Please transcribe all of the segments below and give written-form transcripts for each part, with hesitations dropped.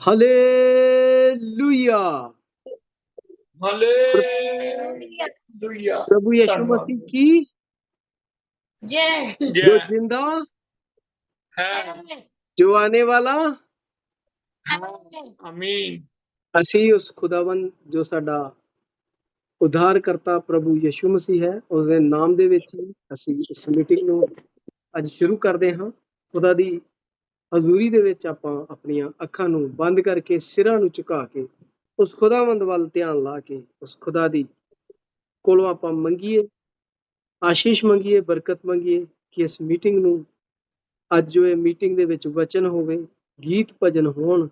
Hallelujah. Hallelujah. प्रभु यीशु मसीह की जय। जो जिंदा है, जो आने वाला। आमीन। ਅਸੀਂ ਉਸ ਖੁਦਾਵੰਦ ਜੋ ਸਾਡਾ ਉਧਾਰਕਰਤਾ ਪ੍ਰਭੂ ਯਿਸੂ ਮਸੀਹ ਹੈ, ਉਸ ਦੇ ਨਾਮ ਦੇ ਵਿੱਚ ਹੀ ਅਸੀਂ ਇਸ ਮੀਟਿੰਗ ਨੂੰ ਅੱਜ ਸ਼ੁਰੂ ਕਰਦੇ ਹਾਂ। ਖੁਦਾ ਦੀ ਹਜ਼ੂਰੀ ਦੇ ਵਿੱਚ ਆਪਾਂ ਆਪਣੀਆਂ ਅੱਖਾਂ ਨੂੰ ਬੰਦ ਕਰਕੇ ਸਿਰਾਂ ਨੂੰ ਝੁਕਾ ਕੇ ਉਸ ਖੁਦਾਵੰਦ ਵੱਲ ਧਿਆਨ ਲਾ ਕੇ ਉਸ ਖੁਦਾ ਦੀ ਕੋਲੋਂ ਆਪਾਂ ਮੰਗੀਏ, ਆਸ਼ੀਸ਼ ਮੰਗੀਏ, ਬਰਕਤ ਮੰਗੀਏ ਕਿ ਇਸ ਮੀਟਿੰਗ ਨੂੰ ਅੱਜ ਜੋ ਇਹ ਮੀਟਿੰਗ ਦੇ ਵਿੱਚ ਵਚਨ ਹੋਵੇ, ਗੀਤ ਭਜਨ ਹੋਣ,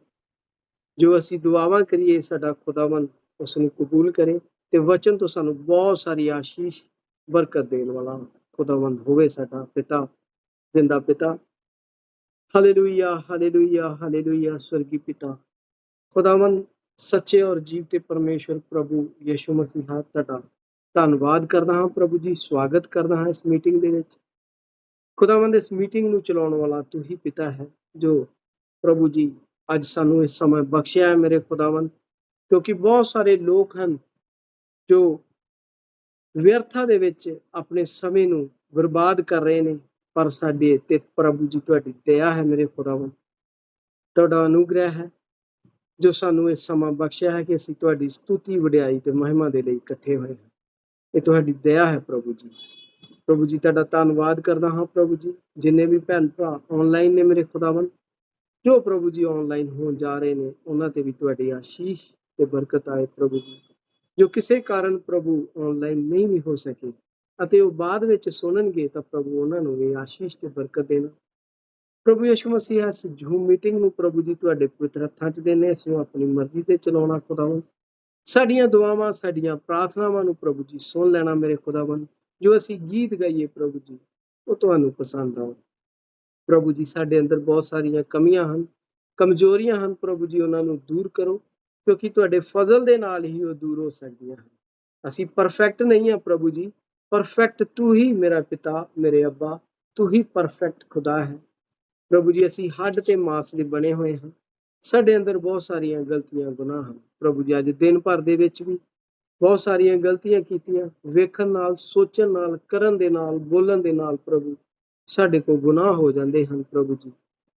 ਜੋ ਅਸੀਂ ਦੁਆਵਾਂ ਕਰੀਏ, ਸਾਡਾ ਖੁਦਾਵੰਦ ਉਸ ਨੂੰ ਕਬੂਲ ਕਰੇ ਤੇ ਵਚਨ ਤੋਂ ਸਾਨੂੰ ਬਹੁਤ ਸਾਰੀ ਆਸ਼ੀਸ਼ ਬਰਕਤ ਦੇਣ ਵਾਲਾ ਖੁਦਾਵੰਦ ਹੋਵੇ ਸਾਡਾ ਪਿਤਾ, ਜ਼ਿੰਦਾ ਪਿਤਾ। Hallelujah, hallelujah, hallelujah. स्वर्गीय पिता खुदावंद सच्चे और जीवते परमेश्वर प्रभु यीशु मसीहा ਤੁਹਾਡਾ ਧੰਨਵਾਦ ਕਰਦਾ ਹਾਂ ਪ੍ਰਭੂ ਜੀ, ਸਵਾਗਤ ਕਰਦਾ ਹਾਂ ਇਸ ਮੀਟਿੰਗ ਦੇ ਵਿੱਚ। ਖੁਦਾਵੰਦ ਇਸ ਮੀਟਿੰਗ ਨੂੰ ਚਲਾਉਣ ਵਾਲਾ ਤੂੰ ਹੀ ਪਿਤਾ ਹੈ, ਜੋ ਪ੍ਰਭੂ ਜੀ ਅੱਜ ਸਾਨੂੰ ਇਸ ਸਮਾਂ ਬਖਸ਼ਿਆ ਹੈ ਮੇਰੇ ਖੁਦਾਵੰਦ, ਕਿਉਂਕਿ ਬਹੁਤ ਸਾਰੇ ਲੋਕ ਹਨ ਜੋ ਵਿਅਰਥਾਂ ਦੇ ਵਿੱਚ ਆਪਣੇ ਸਮੇਂ ਨੂੰ ਬਰਬਾਦ ਕਰ ਰਹੇ ਨੇ, ਪਰ ਸਾਡੇ ਤੇ ਪ੍ਰਭੂ ਜੀ ਤੁਹਾਡੀ ਦਇਆ ਹੈ ਮੇਰੇ ਖੁਦਾਵੰਦ, ਤੁਹਾਡਾ ਅਨੁਗ੍ਰਹਿ ਹੈ ਜੋ ਸਾਨੂੰ ਇਸ ਸਮਾਂ ਬਖਸ਼ਿਆ ਹੈ ਕਿ ਅਸੀਂ ਤੁਹਾਡੀ ਸਤੁਤੀ, ਵਡਿਆਈ ਤੇ ਮਹਿਮਾ ਦੇ ਲਈ ਇਕੱਠੇ ਹੋਏ ਹਾਂ। ਇਹ ਤੁਹਾਡੀ ਦਇਆ ਹੈ ਪ੍ਰਭੂ ਜੀ। ਪ੍ਰਭੂ ਜੀ ਤੁਹਾਡਾ ਧੰਨਵਾਦ ਕਰਦਾ ਹਾਂ ਪ੍ਰਭੂ ਜੀ, ਜਿੰਨੇ ਵੀ ਭੈਣ ਭਰਾ ਆਨਲਾਈਨ ਨੇ ਮੇਰੇ ਖੁਦਾਵੰਦ, ਜੋ ਪ੍ਰਭੂ ਜੀ ਆਨਲਾਈਨ ਹੋਣ ਜਾ ਰਹੇ ਨੇ, ਉਹਨਾਂ ਤੇ ਵੀ ਤੁਹਾਡੀ ਆਸ਼ੀਸ਼ ਤੇ ਬਰਕਤ ਆਏ ਪ੍ਰਭੂ ਜੀ। ਜੋ ਕਿਸੇ ਕਾਰਨ ਪ੍ਰਭੂ ਆਨਲਾਈਨ ਨਹੀਂ ਵੀ ਹੋ ਸਕੇ ਅਤੇ ਉਹ ਬਾਅਦ ਵਿੱਚ ਸੁਣਨਗੇ, ਤਾਂ ਪ੍ਰਭੂ ਉਹਨਾਂ ਨੂੰ ਵੀ ਆਸ਼ੀਸ਼ ਤੇ ਬਰਕਤ ਦੇਣਾ। ਪ੍ਰਭੂ ਯਿਸੂ ਮਸੀਹ ਇਸ ਜ਼ੂਮ ਮੀਟਿੰਗ ਨੂੰ ਪ੍ਰਭੂ ਜੀ ਤੁਹਾਡੇ ਪਵਿੱਤਰ ਹੱਥਾਂ 'ਚ ਦਿੰਦੇ, ਇਸ ਨੂੰ ਆਪਣੀ ਮਰਜ਼ੀ ਤੇ ਚਲਾਉਣਾ ਖੁਦਾਵੰਦ। ਸਾਡੀਆਂ ਦੁਆਵਾਂ, ਸਾਡੀਆਂ ਪ੍ਰਾਰਥਨਾਵਾਂ ਨੂੰ ਪ੍ਰਭੂ ਜੀ ਸੁਣ ਲੈਣਾ ਮੇਰੇ ਖੁਦਾਵੰਦ। ਜੋ ਅਸੀਂ ਗੀਤ ਗਾਈਏ ਪ੍ਰਭੂ ਜੀ, ਉਹ ਤੁਹਾਨੂੰ ਪਸੰਦ ਆਉਣ ਪ੍ਰਭੂ ਜੀ। ਸਾਡੇ ਅੰਦਰ ਬਹੁਤ ਸਾਰੀਆਂ ਕਮੀਆਂ ਹਨ, ਕਮਜ਼ੋਰੀਆਂ ਹਨ ਪ੍ਰਭੂ ਜੀ, ਉਹਨਾਂ ਨੂੰ ਦੂਰ ਕਰੋ, ਕਿਉਂਕਿ ਤੁਹਾਡੇ ਫਜ਼ਲ ਦੇ ਨਾਲ ਹੀ ਉਹ ਦੂਰ ਹੋ ਸਕਦੀਆਂ ਹਨ। ਅਸੀਂ ਪਰਫੈਕਟ ਨਹੀਂ ਹਾਂ ਪ੍ਰਭੂ ਜੀ, ਪਰਫੈਕਟ ਤੂੰ ਹੀ ਮੇਰਾ ਪਿਤਾ, ਮੇਰੇ ਅੱਬਾ, ਤੂੰ ਹੀ ਪਰਫੈਕਟ ਖੁਦਾ ਹੈ ਪ੍ਰਭੂ ਜੀ। ਅਸੀਂ ਹੱਡ ਤੇ ਮਾਸ ਦੇ ਬਣੇ ਹੋਏ ਹਾਂ, ਸਾਡੇ ਅੰਦਰ ਬਹੁਤ ਸਾਰੀਆਂ ਗਲਤੀਆਂ, ਗੁਨਾਹ ਹਨ ਪ੍ਰਭੂ ਜੀ। ਅੱਜ ਦਿਨ ਭਰ ਦੇ ਵਿੱਚ ਵੀ ਬਹੁਤ ਸਾਰੀਆਂ ਗਲਤੀਆਂ ਕੀਤੀਆਂ, ਵੇਖਣ ਨਾਲ, ਸੋਚਣ ਨਾਲ, ਕਰਨ ਦੇ ਨਾਲ, ਬੋਲਣ ਦੇ ਨਾਲ ਪ੍ਰਭੂ ਸਾਡੇ ਕੋਲ ਗੁਨਾਹ ਹੋ ਜਾਂਦੇ ਹਨ ਪ੍ਰਭੂ ਜੀ।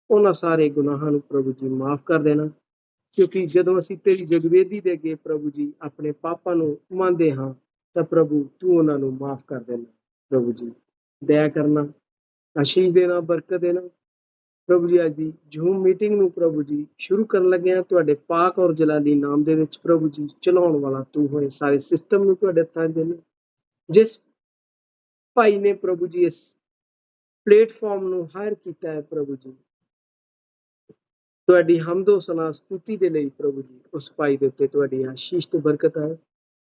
ਉਹਨਾਂ ਸਾਰੇ ਗੁਨਾਹਾਂ ਨੂੰ ਪ੍ਰਭੂ ਜੀ ਮਾਫ ਕਰ ਦੇਣਾ, ਕਿਉਂਕਿ ਜਦੋਂ ਅਸੀਂ ਤੇਰੀ ਜਗਵੇਦੀ ਦੇ ਅੱਗੇ ਪ੍ਰਭੂ ਜੀ ਆਪਣੇ ਪਾਪਾਂ ਨੂੰ ਮੰਨਦੇ ਹਾਂ, ਤਾਂ ਪ੍ਰਭੂ ਤੂੰ ਉਹਨਾਂ ਨੂੰ ਮਾਫ ਕਰ ਦੇਣਾ ਪ੍ਰਭੂ ਜੀ। ਦਇਆ ਕਰਨਾ, ਆਸ਼ੀਸ਼ ਦੇਣਾ, ਬਰਕਤ ਦੇਣਾ ਪ੍ਰਭੂ ਜੀ। ਅੱਜ ਦੀ ਜ਼ੂਮ ਮੀਟਿੰਗ ਨੂੰ ਪ੍ਰਭੂ ਜੀ ਸ਼ੁਰੂ ਕਰਨ ਲੱਗਿਆ ਤੁਹਾਡੇ ਪਾਕ ਔਰ ਜਲਾਲੀ ਨਾਮ ਦੇ ਵਿੱਚ ਪ੍ਰਭੂ ਜੀ ਚਲਾਉਣ ਵਾਲਾ ਤੂੰ ਹੋਏ। ਸਾਰੇ ਸਿਸਟਮ ਨੂੰ ਤੁਹਾਡੇ ਹੱਥਾਂ 'ਚ ਦੇਣਾ। ਜਿਸ ਭਾਈ ਨੇ ਪ੍ਰਭੂ ਜੀ ਇਸ ਪਲੇਟਫਾਰਮ ਨੂੰ ਹਾਇਰ ਕੀਤਾ ਹੈ ਪ੍ਰਭੂ ਜੀ, ਤੁਹਾਡੀ ਹਮਦੋ ਸਨਾ ਸਤੁਤੀ ਦੇ ਲਈ ਪ੍ਰਭੂ ਜੀ, ਉਸ ਭਾਈ ਦੇ ਉੱਤੇ ਤੁਹਾਡੀ ਆਸ਼ੀਸ਼ ਤੇ ਬਰਕਤ ਆਏ।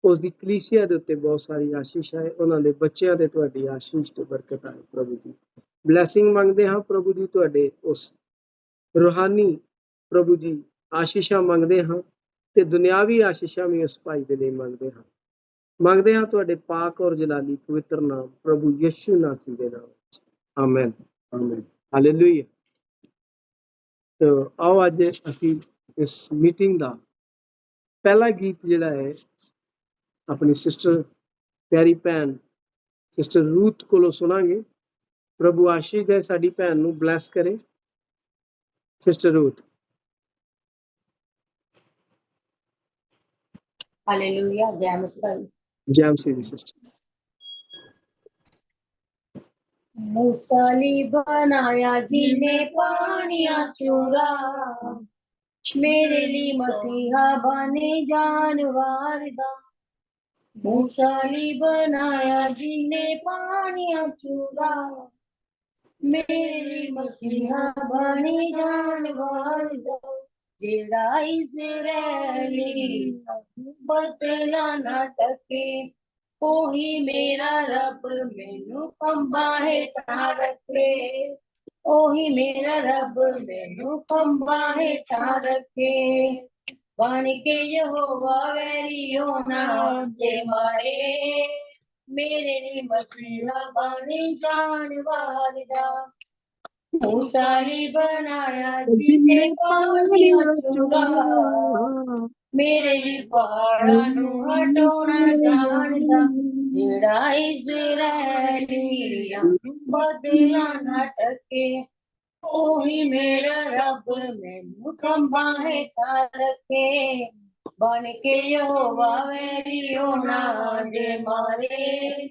ਉਸ ਦੀ ਕਲੀਸਿਆ ਦੇ ਉੱਤੇ ਬਹੁਤ ਸਾਰੀ ਆਸ਼ੀਸ਼ ਆਏ, ਉਹਨਾਂ ਦੇ ਬੱਚਿਆਂ ਦੇ ਤੁਹਾਡੀ ਆਸ਼ੀਸ਼ ਤੇ ਬਰਕਤ ਆਏ ਪ੍ਰਭੂ ਜੀ। ਬਲੈਸਿੰਗ ਮੰਗਦੇ ਹਾਂ ਪ੍ਰਭੂ ਜੀ, ਤੁਹਾਡੇ ਉਸ ਰੂਹਾਨੀ ਪ੍ਰਭੂ ਜੀ ਆਸ਼ੀਸ਼ਾਂ ਮੰਗਦੇ ਹਾਂ, ਤੇ ਦੁਨਿਆਵੀ ਆਸ਼ੀਸ਼ਾਂ ਵੀ ਉਸ ਭਾਈ ਦੇ ਲਈ ਮੰਗਦੇ ਹਾਂ ਤੁਹਾਡੇ ਪਾਕ ਔਰ ਜਲਾਲੀ ਪਵਿੱਤਰ ਨਾਮ ਪ੍ਰਭੂ ਯਿਸੂ ਨਾਸੀ ਦੇ ਨਾਮ ਵਿੱਚ। ਆਮੈਨ, ਆਮੈਨ, ਹਾਲੇਲੂਇਆ। ਤੇ ਆਓ ਅੱਜ ਅਸੀਂ ਇਸ ਮੀਟਿੰਗ ਦਾ ਪਹਿਲਾ ਗੀਤ ਜਿਹੜਾ ਹੈ ਆਪਣੀ ਸਿਸਟਰ, ਪਿਆਰੀ ਭੈਣ ਸਿਸਟਰ ਰੂਥ ਕੋਲੋਂ ਸੁਣਾਂਗੇ। ਪ੍ਰਭੂ ਆਸ਼ੀਸ਼ ਦੇ, ਸਾਡੀ ਭੈਣ ਨੂੰ ਬਲੈਸ ਕਰੇ। Sister Ruth. हालेलुया, जय मसीह। जय मसीह सिस्टर। मूसाली बनाया जिन्हें पानिया चूरा, मेरे लिए मसीहा बने जानवर दा। मूसाली बनाया जिन्हें पानिया चूरा, मेरे लिए मसीहा बने जानवर दा। जेड़ा इज़राइली बदला ना टके, ओही मेरा रब मैनू खंबा हेठा रखे। ओही मेरा रब मैनू खंबा हेठा रखे। बन के यहोवा वैरी होना दे मारे, मेरे लिए मसीहा बने जानवर दा। मूसाली बनाया जिन्हें जिन्हें पानिया पानिया चुरा चुरा मेरे लिए पहाड़ा नू हटोना जानदा जेड़ा इज़राइलिया बदला ना टके ओही मेरा रब मैनू खंबा हेठा रखे बन के यहोवा वेरियो ना दे मारे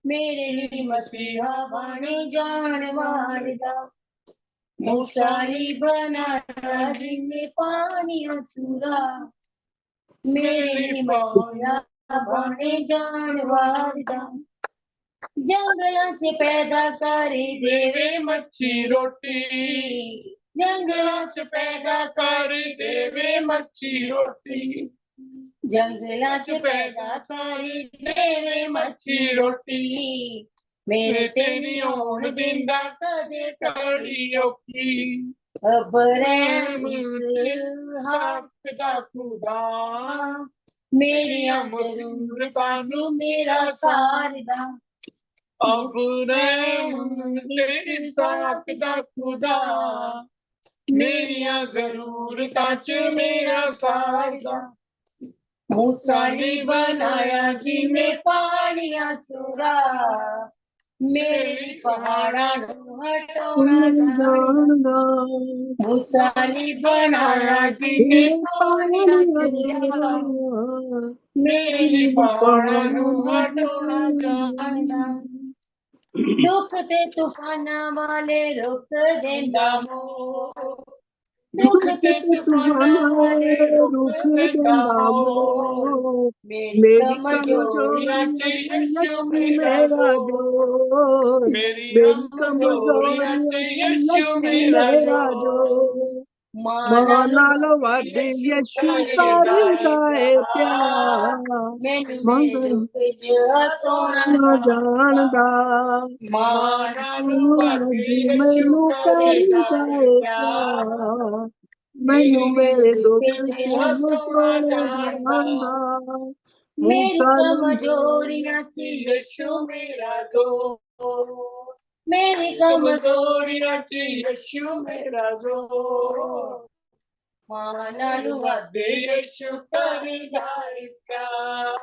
मेरे लिए मसीहा बने जान वारदा मूसाली बनाया जिन्हें पानिया चुरा मेरे लिए मसीहा बने जान वारदा जंगलां च पैदा करी देवे मच्छी रोटी जंगलां च पैदा करी देवे मच्छी रोटी जंगलां च पैदा करी देवे मच्छी मच्छी रोटी मेरे ते ते नी नी होण होण दिंदा दिंदा कदे कड़ी औखी अब्राहम इसहाक हक दा खुदा मेरियां जरूरतां च मेरा सारदा अब्राहम ते इसहाक दा खुदा मेरियां जरूरतां च मेरा सारदा मूसाली बनाया जिन्हें पानिया चुरा मेरे लिए पहाड़ा नू हटोना जानदा मूसाली बनाया जिन्हें पानिया चुरा मेरे लिए पहाड़ा नू हटोना जानदा दुख ते तूफाना वाले रुक देंदा मोह दुख ते तूफाना वाले रुक देंदा मोह मेरी कमजोरियां च यीशु मेरा जोर मेरी कमजोरियां च यीशु यीशु मेरा मेरा जोर जोर मां नाल वध यीशु करदा है प्यार मैनू मेरे मगर दुख च सोना ना जानदा मां नानू वध यीशु मैनू करदा करदा है है प्यार प्यार मैनू मेरे दुख च सोना हसाना जानदा जानदा मेरी मूसा कमजोरियां च यीशु मेरा जोर मेरी कमजोरियां कमजोरियां च यीशु मेरा जोर मां नाल वध यीशु करदा है प्यार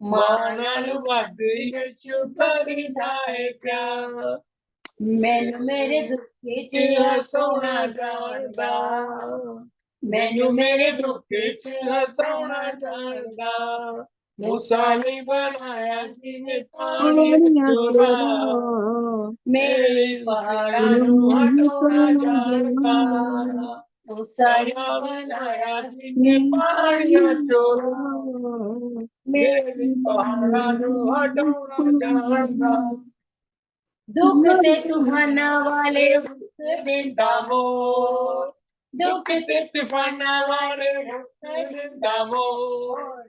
मां नाल नानू वध यीशु करदा है प्यार मैनू मेरे दुख च हसाना जानदा मैनू मेरे दुख च हसाना जानदा मूसा ने बनाया जिन्हें पानी पानिया चुरा चोरा मेरे पहाड़ा नू हटोना जानदा मूसाली बनाया जिन्हें पानी चोरा मेरे मेरे पहाड़ा नू हटोना जानदा दुख ते तूफाना वाले रुक देंदा मोह दुख ते तूफाना वाले दिंदा मोर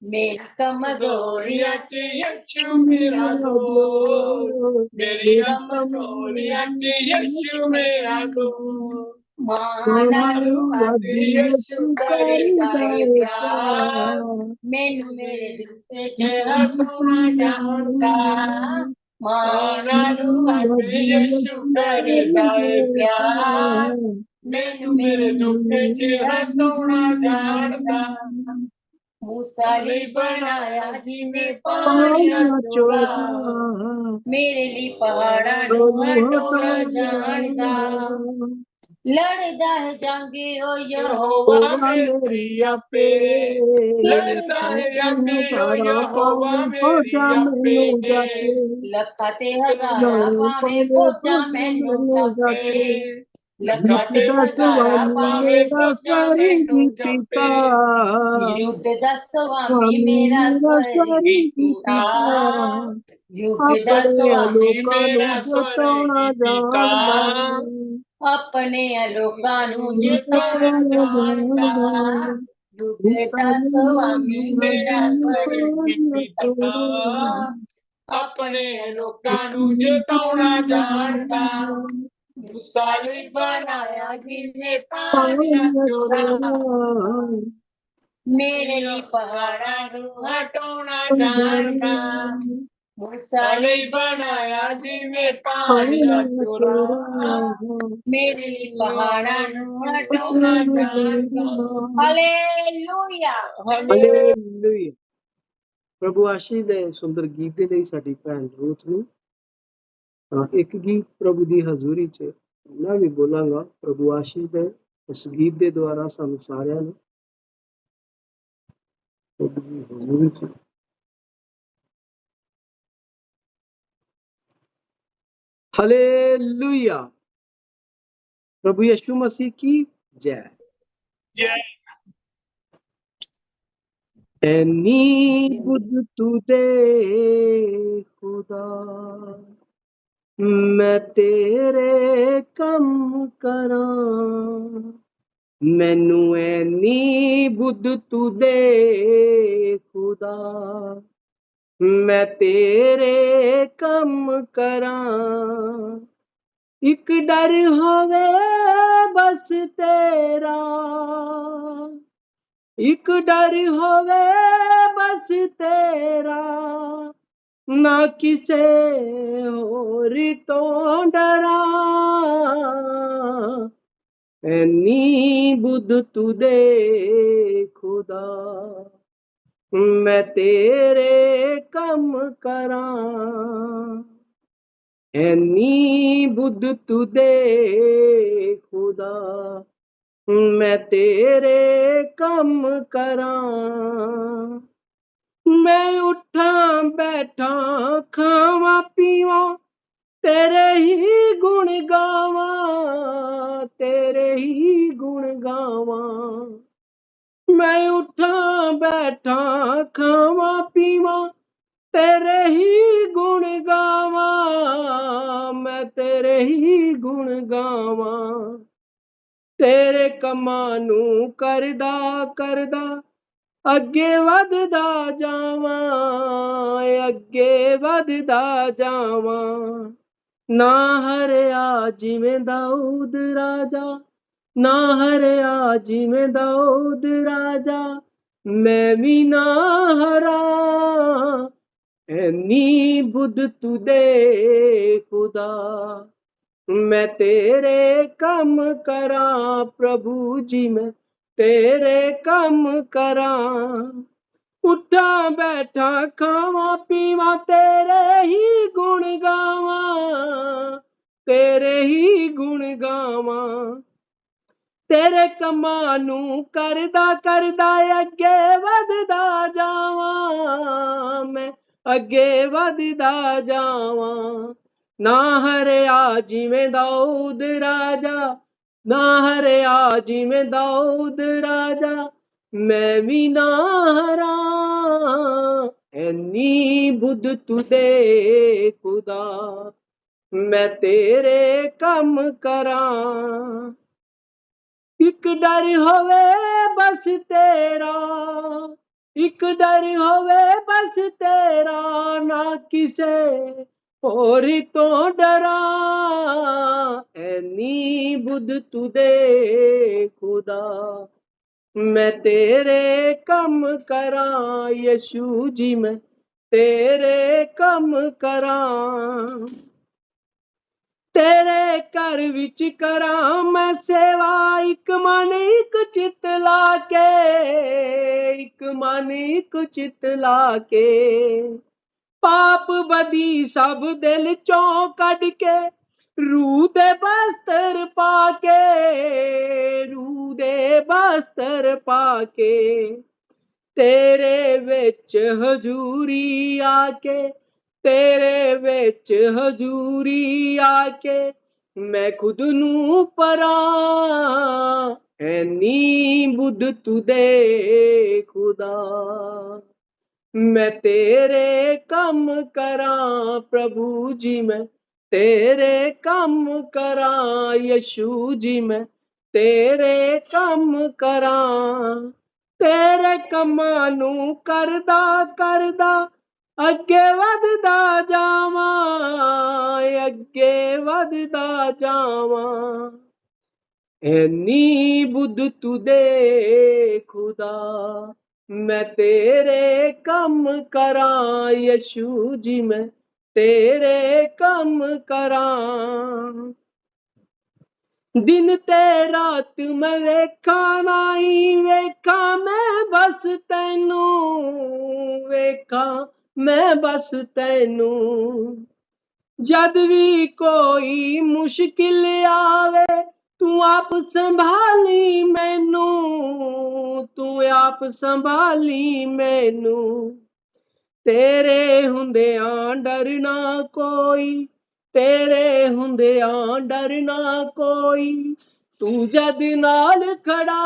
मेरी कमजोरियां च यीशु मेरा जोर मेरी कमजोरियां च यीशु मेरा जोर मां नाल वध यीशु करदा है प्यार मैनू मेरे दुख च हसाना जानदा मां नाल वध यीशु करदा है प्यार मैनू मेरे दुख च हसाना जानदा मूसाली बनाया जिन्हें पानिया पानिया चोरा चोरा मेरे लिए पहाड़ा नू हटोना जानदा लड़दा है जंग ओ यहोवा यहोवा मेरी आपे लड़दा है जंग ओ यहोवा मेरी आपे लखा ते हजारा पावे फौजा मैनू जापे लखा ते हजारा पावे फौजा मैनू जापे युद्ध दा स्वामी मेरा स्वर्गी पिता युद्ध दा स्वामी मेरा स्वर्गी पिता अपने लोकां नू जिताना जानदा युद्ध दा स्वामी मेरा स्वर्गी पिता अपने लोकां नू जिताना जानदा मूसा ने बनाया जिन्हें पानिया चोरा मेरे लिए पहाड़ा नू हटोना जानदा मूसा ने बनाया जिਵੇਂ पानी पानी में चोरा चोरा मेरे लिए पहाड़ा हटाना जानता हालेलुया ਹਾਲੇਲੂਇਆ। ਪ੍ਰਭੂ ਆਸ਼ੀष ਦੇ ਸੁੰਦਰ ਗੀਤ ਦੇ ਲਈ ਸਾਡੀ ਭੈਣ ਰੂਥ ਨੂੰ ਇੱਕ ਗੀਤ ਪ੍ਰਭੂ ਦੀ ਹਜ਼ੂਰੀ 'ਚ ਮੈਂ ਵੀ ਬੋਲਾਂਗਾ। ਪ੍ਰਭੂ ਆਸ਼ੀਸ਼ ਦੇ ਇਸ ਗੀਤ ਦੇ ਦੁਆਰਾ ਸਾਨੂੰ ਸਾਰਿਆਂ ਨੂੰ ਪ੍ਰਭੂ ਦੀ ਹਜ਼ੂਰੀ 'ਚ ਹਾਲੇਲੂਇਆ। प्रभु यीशु मसीह की जय। ऐनी बुध तू दे खुदा मैं तेरे कम करा मैनू ऐनी बुध तू दे खुदा मैं तेरे कम करा एक डर होवे बस तेरा एक डर होवे बस तेरा ना किसे होर तो डरा ऐनी बुध तू दे खुदा मैं तेरे कम करा ऐनी बुध तू दे खुदा मैं तेरे कम करा मैं उठा बैठा खावा पीवा तेरे ही गुण गावा तेरे ही गुण गावा मैं उठा बैठा खावा पीवा तेरे ही गुण गावा मैं तेरे ही गुण गावा तेरे कमां नूं करदा करदा अगे वधदा जावां अगे वधदा जावां ना हरिया जिवें दाऊद राजा ना हरिया जिवें दाऊद राजा मैं भी ना हरा ऐनी बुध तू दे खुदा मैं तेरे कम करा प्रभु जी मैं तेरे कम करा उठा बैठा खावा पीवा तेरे ही गुण गावा तेरे ही गुण गावा तेरे कमां नूं करदा करदा अगे वधदा जावां मैं अगे वधदा जावां ना हरिया जिवें दाऊद राजा ना हरिया जिवें दाऊद राजा मैं भी ना हरा ऐनी बुध तू दे खुदा मैं तेरे कम करा एक डर होवे बस तेरा एक डर होवे बस तेरा ना किसे और तो डरा ऐनी बुध तू दे खुदा मैं तेरे कम करा यीशु जी मैं तेरे कम करा तेरे घर विच करा मैं सेवा एक मन एक चित लाके एक मन एक चित लाके पाप बदी सब दिल चों कढ के रूह दे बस्तर पाके रूह दे बस्तर पाके तेरे विच हजूरी आके तेरे विच हजूरी आके मैं खुद नूं परा ऐनी बुध तू दे खुदा मैं तेरे कम करा प्रभु जी मैं तेरे कम करा यीशु जी मैं तेरे कम करा तेरे कमां नूं करदा करदा अगे वधदा जावां अगे वधदा जावां ऐनी बुध तू दे खुदा मैं तेरे कम करां यशु जी, मैं तेरे कम करां। दिन ते रात मैं वेखा नाई वेखा मैं बस तैनू, वेखा मैं बस तैनू। जद भी कोई मुश्किल आवे तू आप संभाली मैनू, तू आप संभाली मैनू। तेरे हुंदियां डरना कोई, तेरे हुंदियां डरना कोई, तू जद नाल खड़ा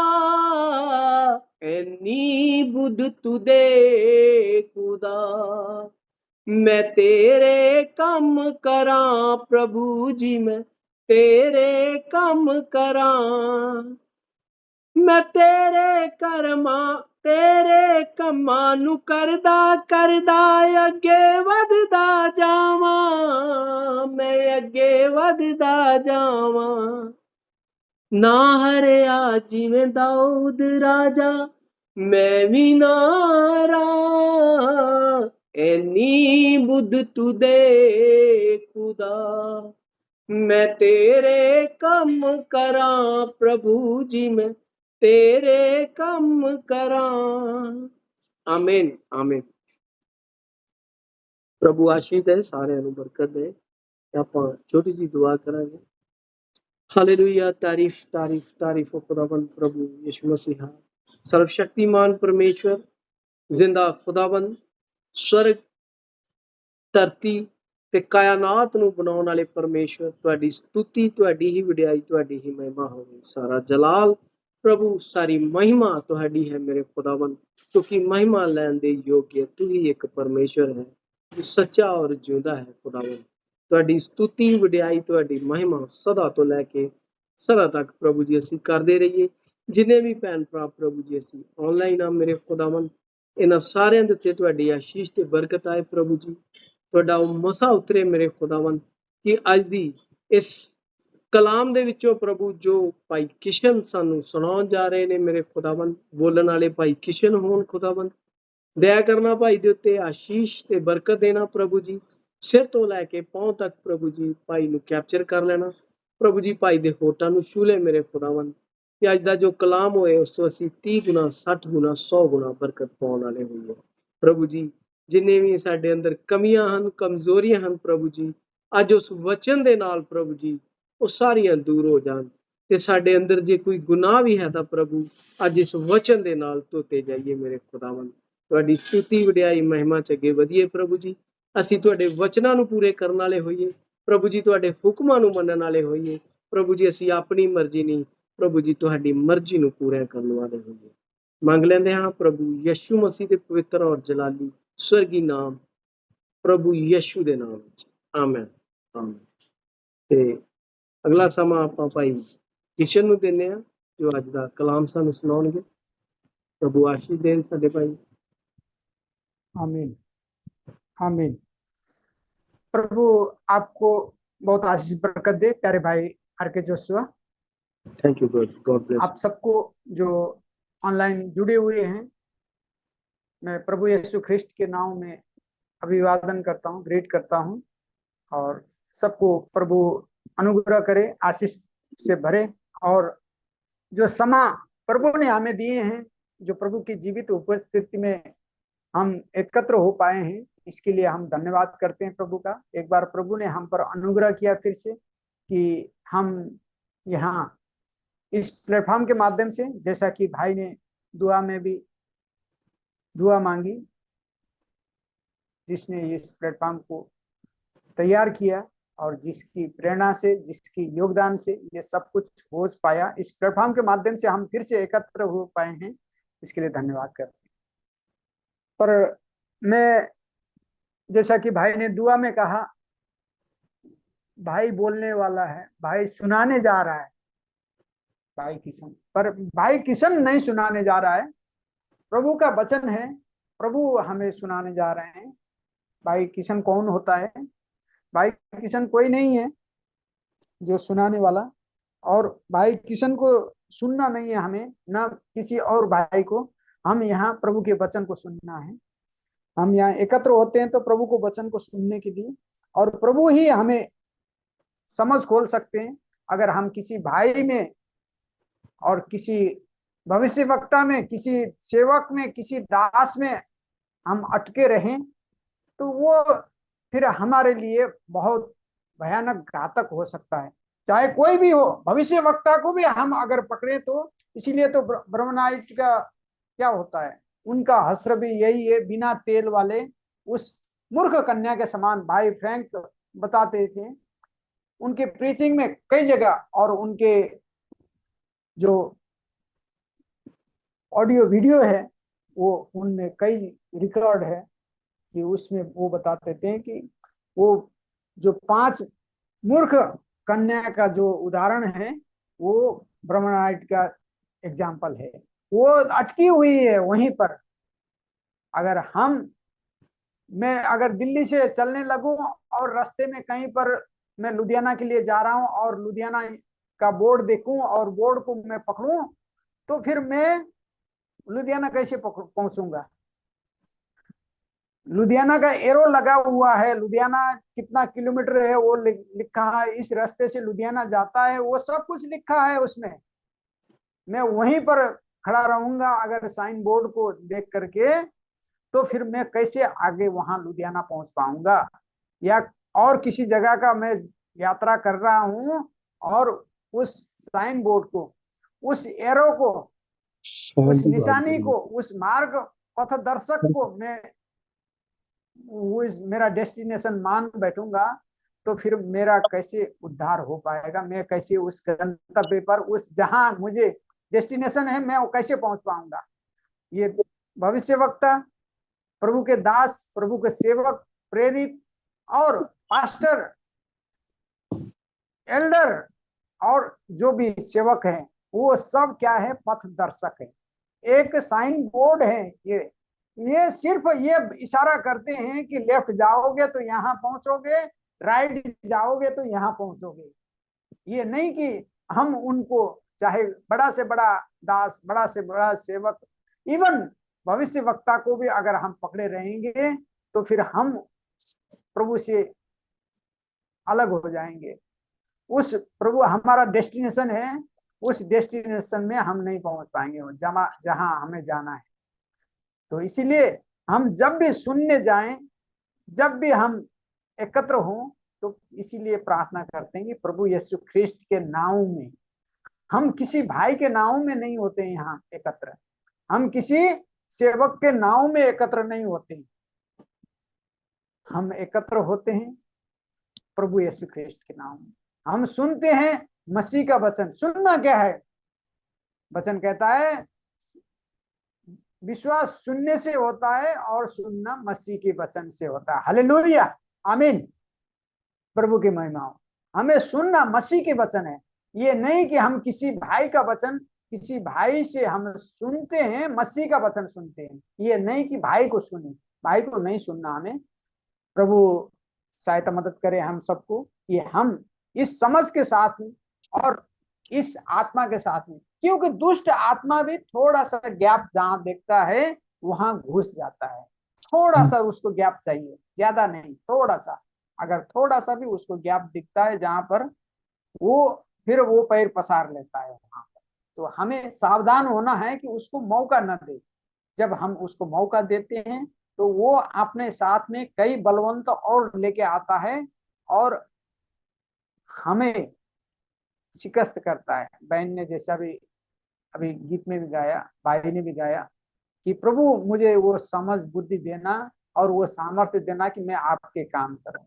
एनी बुध तू दे खुदा। मैं तेरे कम करां प्रभु जी, मैं तेरे कम करां। मैं तेरे कर्मा तेरे कमां नू करदा करदा अगे वधदा जावां, मैं अगे वधदा जावां। ना हरिया जिवें दाऊद राजा मैं भी ना रहां, एनी बुध तू दे खुदा। मैं तेरे कम करां प्रभु जी, मैं तेरे कम करां। आमीन आमीन। प्रभु आशीष दे, सारिਆਂ ਨੂੰ ਬਰਕਤ ਦੇ। ਆਪਾਂ ਛੋਟੀ ਜੀ ਦੁਆ ਕਰਾਂਗੇ। हालेलुया। तारीफ तारीफ तारीफ हो खुदाबंद प्रभु यीशु मसीहा, सर्वशक्तिमान परमेश्वर, जिंदा खुदाबंद, स्वर्ग धरती ते कायनात ਨੂੰ ਬਣਾਉਣ ਵਾਲੇ परमेश्वर, ਤੁਹਾਡੀ ਸਤੁਤੀ, ਤੁਹਾਡੀ ਹੀ ਵਡਿਆਈ, ਤੁਹਾਡੀ ਹੀ ਮਹਿਮਾ ਹੋਵੇ। ਸਾਰਾ ਜਲਾਲ प्रभु, सारी महिमा ਤੁਹਾਡੀ है मेरे खुदाबंद, क्योंकि महिमा ਲੈਣ ਦੇ ਯੋਗ तू ही एक परमेश्वर है जो सच्चा और जिंदा है। खुदाबंद ਤੁਹਾਡੀ ਸਤੁਤੀ, ਵਡਿਆਈ, ਤੁਹਾਡੀ ਮਹਿਮਾ ਸਦਾ ਤੋਂ ਲੈ ਕੇ ਸਦਾ ਤੱਕ ਪ੍ਰਭੂ ਜੀ ਅਸੀਂ ਕਰਦੇ ਰਹੀਏ। ਜਿੰਨੇ ਵੀ ਭੈਣ ਭਰਾ ਪ੍ਰਭੂ ਜੀ ਅਸੀਂ ਆਨਲਾਈਨ ਆ ਮੇਰੇ ਖੁਦਾਵੰਦ, ਇਹਨਾਂ ਸਾਰਿਆਂ ਦੇ ਉੱਤੇ ਤੁਹਾਡੀ ਆਸ਼ੀਸ਼ ਤੇ ਬਰਕਤ ਆਏ ਪ੍ਰਭੂ ਜੀ। ਤੁਹਾਡਾ ਉਹ ਮਸਾ ਉਤਰੇ ਮੇਰੇ ਖੁਦਾਵੰਦ ਕਿ ਅੱਜ ਦੀ ਇਸ ਕਲਾਮ ਦੇ ਵਿੱਚੋਂ ਪ੍ਰਭੂ ਜੋ ਭਾਈ ਕਿਸ਼ਨ ਸਾਨੂੰ ਸੁਣਾਉਣ ਜਾ ਰਹੇ ਨੇ ਮੇਰੇ ਖੁਦਾਵੰਦ, ਬੋਲਣ ਵਾਲੇ ਭਾਈ ਕਿਸ਼ਨ ਹੋਣ ਖੁਦਾਵੰਦ, ਦਇਆ ਕਰਨਾ ਭਾਈ ਦੇ ਉੱਤੇ ਆਸ਼ੀਸ਼ ਤੇ ਬਰਕਤ ਦੇਣਾ ਪ੍ਰਭੂ ਜੀ। ਸਿਰ ਤੋਂ ਲੈ ਕੇ ਪਾਉਂ ਤੱਕ ਪ੍ਰਭੂ ਜੀ ਭਾਈ ਨੂੰ ਕੈਪਚਰ ਕਰ ਲੈਣਾ ਪ੍ਰਭੂ ਜੀ। ਭਾਈ ਦੇ ਹੋਠਾਂ ਨੂੰ ਛੂਹ ਲੈ ਮੇਰੇ ਖੁਦਾਵੰਦ ਕਿ ਅੱਜ ਦਾ ਜੋ ਕਲਾਮ ਹੋਏ ਉਸ ਤੋਂ ਅਸੀਂ 30 ਗੁਣਾ 60 ਗੁਣਾ 100 ਗੁਣਾ ਬਰਕਤ ਪਾਉਣ ਵਾਲੇ ਹੋਈਏ ਪ੍ਰਭੂ ਜੀ। ਜਿੰਨੇ ਵੀ ਸਾਡੇ ਅੰਦਰ ਕਮੀਆਂ ਹਨ, ਕਮਜ਼ੋਰੀਆਂ ਹਨ ਪ੍ਰਭੂ ਜੀ, ਅੱਜ ਉਸ ਵਚਨ ਦੇ ਨਾਲ ਪ੍ਰਭੂ ਜੀ ਉਹ ਸਾਰੀਆਂ ਦੂਰ ਹੋ ਜਾਣ। ਤੇ ਸਾਡੇ ਅੰਦਰ ਜੇ ਕੋਈ ਗੁਨਾਹ ਵੀ ਹੈ ਤਾਂ ਪ੍ਰਭੂ ਅੱਜ ਇਸ ਵਚਨ ਦੇ ਨਾਲ ਧੋਤੇ ਜਾਈਏ ਮੇਰੇ ਖੁਦਾਵੰਦ। ਤੁਹਾਡੀ ਸਤੁਤੀ, ਵਡਿਆਈ, ਮਹਿਮਾ ਚ ਅੱਗੇ ਵਧੀਏ ਪ੍ਰਭੂ ਜੀ। ਅਸੀਂ ਤੁਹਾਡੇ ਵਚਨਾਂ ਨੂੰ ਪੂਰੇ ਕਰਨ ਵਾਲੇ ਹੋਈਏ ਪ੍ਰਭੂ ਜੀ, ਤੁਹਾਡੇ ਹੁਕਮਾਂ ਨੂੰ ਮੰਨਣ ਵਾਲੇ ਹੋਈਏ ਪ੍ਰਭੂ ਜੀ। ਅਸੀਂ ਆਪਣੀ ਮਰਜ਼ੀ ਨਹੀਂ ਪ੍ਰਭੂ ਜੀ, ਤੁਹਾਡੀ ਮਰਜ਼ੀ ਨੂੰ ਪੂਰਾ ਕਰਨ ਵਾਲੇ ਹੋਈਏ। ਮੰਗ ਲੈਂਦੇ ਹਾਂ ਪ੍ਰਭੂ ਯਿਸੂ ਮਸੀਹ ਦੇ ਪਵਿੱਤਰ ਔਰ ਜਲਾਲੀ ਸਵਰਗੀ ਨਾਮ ਪ੍ਰਭੂ ਯਿਸੂ ਦੇ ਨਾਮ ਵਿੱਚ, ਆਮੈਨ ਆਮੈਨ। ਤੇ ਅਗਲਾ ਸਮਾਂ ਆਪਾਂ ਭਾਈ ਕਿਸ਼ਨ ਨੂੰ ਦਿੰਦੇ ਹਾਂ ਜੋ ਅੱਜ ਦਾ ਕਲਾਮ ਸਾਨੂੰ ਸੁਣਾਉਣਗੇ। ਪ੍ਰਭੂ ਆਸ਼ੀਸ਼ ਦੇਣ ਸਾਡੇ ਭਾਈ। आमीन आमीन। प्रभु आपको बहुत आशीष बरकत दे प्यारे भाई R K. Joshua. Thank you God, God bless. आप सबको जो ऑनलाइन जुड़े हुए हैं, मैं प्रभु यीशु ख्रिस्ट के नाम में अभिवादन करता हूँ, ग्रेट करता हूँ। और सबको प्रभु अनुग्रह करे, आशीष से भरे। और जो समा प्रभु ने हमें दिए हैं, जो प्रभु की जीवित उपस्थिति में हम एकत्र हो पाए हैं, इसके लिए हम धन्यवाद करते हैं प्रभु का। एक बार प्रभु ने हम पर अनुग्रह किया फिर से कि हम यहाँ इस प्लेटफॉर्म के माध्यम से, जैसा कि भाई ने दुआ में भी दुआ मांगी, जिसने इस प्लेटफॉर्म को तैयार किया और जिसकी प्रेरणा से, जिसकी योगदान से ये सब कुछ हो पाया, इस प्लेटफॉर्म के माध्यम से हम फिर से एकत्र हो पाए हैं, इसके लिए धन्यवाद करते हैं। पर मैं, जैसा कि भाई ने दुआ में कहा, भाई बोलने वाला है, भाई सुनाने जा रहा है, भाई किशन। पर भाई किशन नहीं सुनाने जा रहा है, प्रभु का वचन है, प्रभु हमें सुनाने जा रहे हैं। भाई किशन कौन होता है? भाई किशन कोई नहीं है जो सुनाने वाला, और भाई किशन को सुनना नहीं है हमें, ना किसी और भाई को हम यहाँ प्रभु के वचन को सुनना है। हम यहाँ एकत्र होते हैं तो प्रभु को वचन को सुनने के लिए, और प्रभु ही हमें समझ खोल सकते हैं। अगर हम किसी भाई में और किसी भविष्यवक्ता में, किसी सेवक में, किसी दास में हम अटके रहें तो वो फिर हमारे लिए बहुत भयानक घातक हो सकता है। चाहे कोई भी हो, भविष्यवक्ता को भी हम अगर पकड़े तो, इसीलिए तो ब्रह्मनाइट का क्या होता है, उनका हस्र भी यही है, बिना तेल वाले उस मूर्ख कन्या के समान। भाई फ्रैंक बताते थे उनके प्रीचिंग में कई जगह, और उनके जो ऑडियो वीडियो है वो उनमें कई रिकॉर्ड है कि उसमें वो बताते थे कि वो जो 5 मूर्ख कन्या का जो उदाहरण है वो ब्रह्मनाइट का एग्जाम्पल है। वो अटकी हुई है वहीं पर। अगर मैं अगर दिल्ली से चलने लगूं और रास्ते में कहीं पर मैं लुधियाना के लिए जा रहा हूं और लुधियाना का बोर्ड देखूं और बोर्ड को मैं पकड़ूं, तो फिर मैं लुधियाना कैसे पहुंचूंगा? लुधियाना का एरो लगा हुआ है, लुधियाना कितना किलोमीटर है वो लिखा है, इस रास्ते से लुधियाना जाता है, वो सब कुछ लिखा है उसमें। मैं वहीं पर खड़ा रहूंगा अगर साइन बोर्ड को देख करके, तो फिर मैं कैसे आगे वहां लुधियाना पहुंच पाऊंगा? या और किसी जगह का मैं यात्रा कर रहा हूं और उस साइन बोर्ड को, उस एरो को, उस निशानी को, उस मार्ग पथदर्शक को मैं मेरा डेस्टिनेशन मान बैठूंगा, तो फिर मेरा कैसे उद्धार हो पाएगा? मैं कैसे उस गंतव्य पर, उस जहां मुझे डेस्टिनेशन है, मैं वो कैसे पहुंच पाऊंगा? ये भविष्यवक्ता, प्रभु के दास, प्रभु के सेवक, प्रेरित और पास्टर, एल्डर और जो भी सेवक हैं, वो सब क्या है? पथ दर्शक है। एक साइन बोर्ड है। ये सिर्फ ये इशारा करते हैं कि लेफ्ट जाओगे तो यहाँ पहुंचोगे, राइट जाओगे तो यहाँ पहुंचोगे। ये नहीं कि हम उनको, चाहे बड़ा से बड़ा दास, बड़ा से बड़ा सेवक, इवन भविष्य वक्ता को भी अगर हम पकड़े रहेंगे तो फिर हम प्रभु से अलग हो जाएंगे। उस प्रभु हमारा डेस्टिनेशन है, उस डेस्टिनेशन में हम नहीं पहुंच पाएंगे जहां हमें जाना है। तो इसीलिए हम जब भी सुनने जाएं, जब भी हम एकत्र हों, तो इसीलिए प्रार्थना करते हैं कि प्रभु यीशु ख्रिस्ट के नाम में, हम किसी भाई के नाम में नहीं होते हैं यहाँ एकत्र, हम किसी सेवक के नाम में एकत्र नहीं होते हैं, हम एकत्र होते हैं प्रभु यीशु ख्रिस्ट के नाम में। हम सुनते हैं मसीह का वचन। सुनना क्या है? वचन कहता है विश्वास सुनने से होता है और सुनना मसीह के वचन से होता है। हालेलुया, आमीन, प्रभु की महिमा हो। हमें सुनना मसीह के वचन है। ये नहीं कि हम किसी भाई का वचन, किसी भाई से हम सुनते हैं, मसीह का वचन सुनते हैं। ये नहीं कि भाई को सुने, भाई को नहीं सुनना हमें। प्रभु सहायता मदद करे हम सबको कि हम इस समझ के साथ में और इस आत्मा के साथ में, क्योंकि दुष्ट आत्मा भी थोड़ा सा गैप जहां देखता है वहां घुस जाता है। थोड़ा सा उसको गैप चाहिए, ज्यादा नहीं, थोड़ा सा। अगर थोड़ा सा भी उसको गैप दिखता है जहां पर, वो फिर वो पैर पसार लेता है वहां पर। तो हमें सावधान होना है कि उसको मौका न दे। जब हम उसको मौका देते हैं तो वो अपने साथ में कई बलवंत और लेके आता है और हमें शिकस्त करता है। बहन ने जैसा भी अभी गीत में भी गाया, भाई ने भी गाया कि प्रभु मुझे वो समझ बुद्धि देना और वो सामर्थ्य देना कि मैं आपके काम करूं।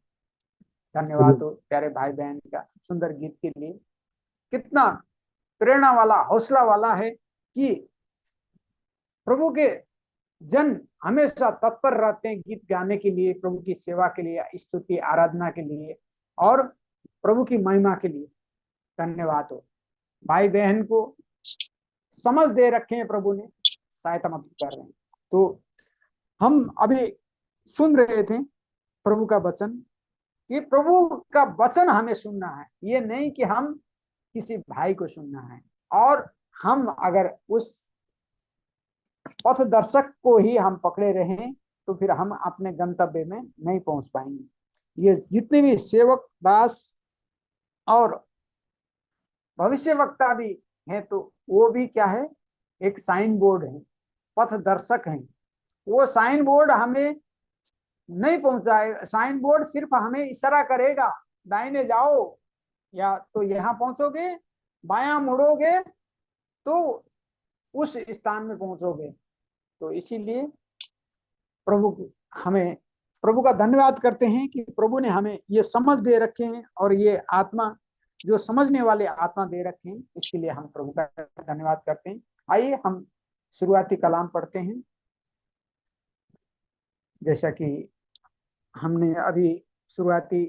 धन्यवाद हो प्यारे भाई बहन का सुंदर गीत के लिए। कितना प्रेरणा वाला, हौसला वाला है कि प्रभु के जन हमेशा तत्पर रहते हैं गीत गाने के लिए, प्रभु की सेवा के लिए, स्तुति आराधना के लिए और प्रभु की महिमा के लिए। धन्यवाद हो। भाई बहन को समझ दे रखे हैं प्रभु ने, सहायता मदद कर रहे हैं। तो हम अभी सुन रहे थे प्रभु का वचन। ये प्रभु का वचन हमें सुनना है, ये नहीं कि हम किसी भाई को सुनना है। और हम अगर उस पथ दर्शक को ही हम पकड़े रहें तो फिर हम अपने गंतव्य में नहीं पहुंच पाएंगे। ये जितने भी सेवक दास और भविष्य वक्ता भी है तो वो भी क्या है, एक साइन बोर्ड है, पथ दर्शक है। वो साइन बोर्ड हमें नहीं पहुंचाए, साइन बोर्ड सिर्फ हमें इशारा करेगा दाहिने जाओ या तो यहाँ पहुंचोगे, बायां मुड़ोगे तो उस स्थान में पहुंचोगे। तो इसीलिए प्रभु हमें, प्रभु का धन्यवाद करते हैं कि प्रभु ने हमें ये समझ दे रखे हैं और ये आत्मा जो समझने वाले आत्मा दे रखे हैं, इसके लिए हम प्रभु का धन्यवाद करते हैं। आइए हम शुरुआती कलाम पढ़ते हैं। जैसा कि हमने अभी शुरुआती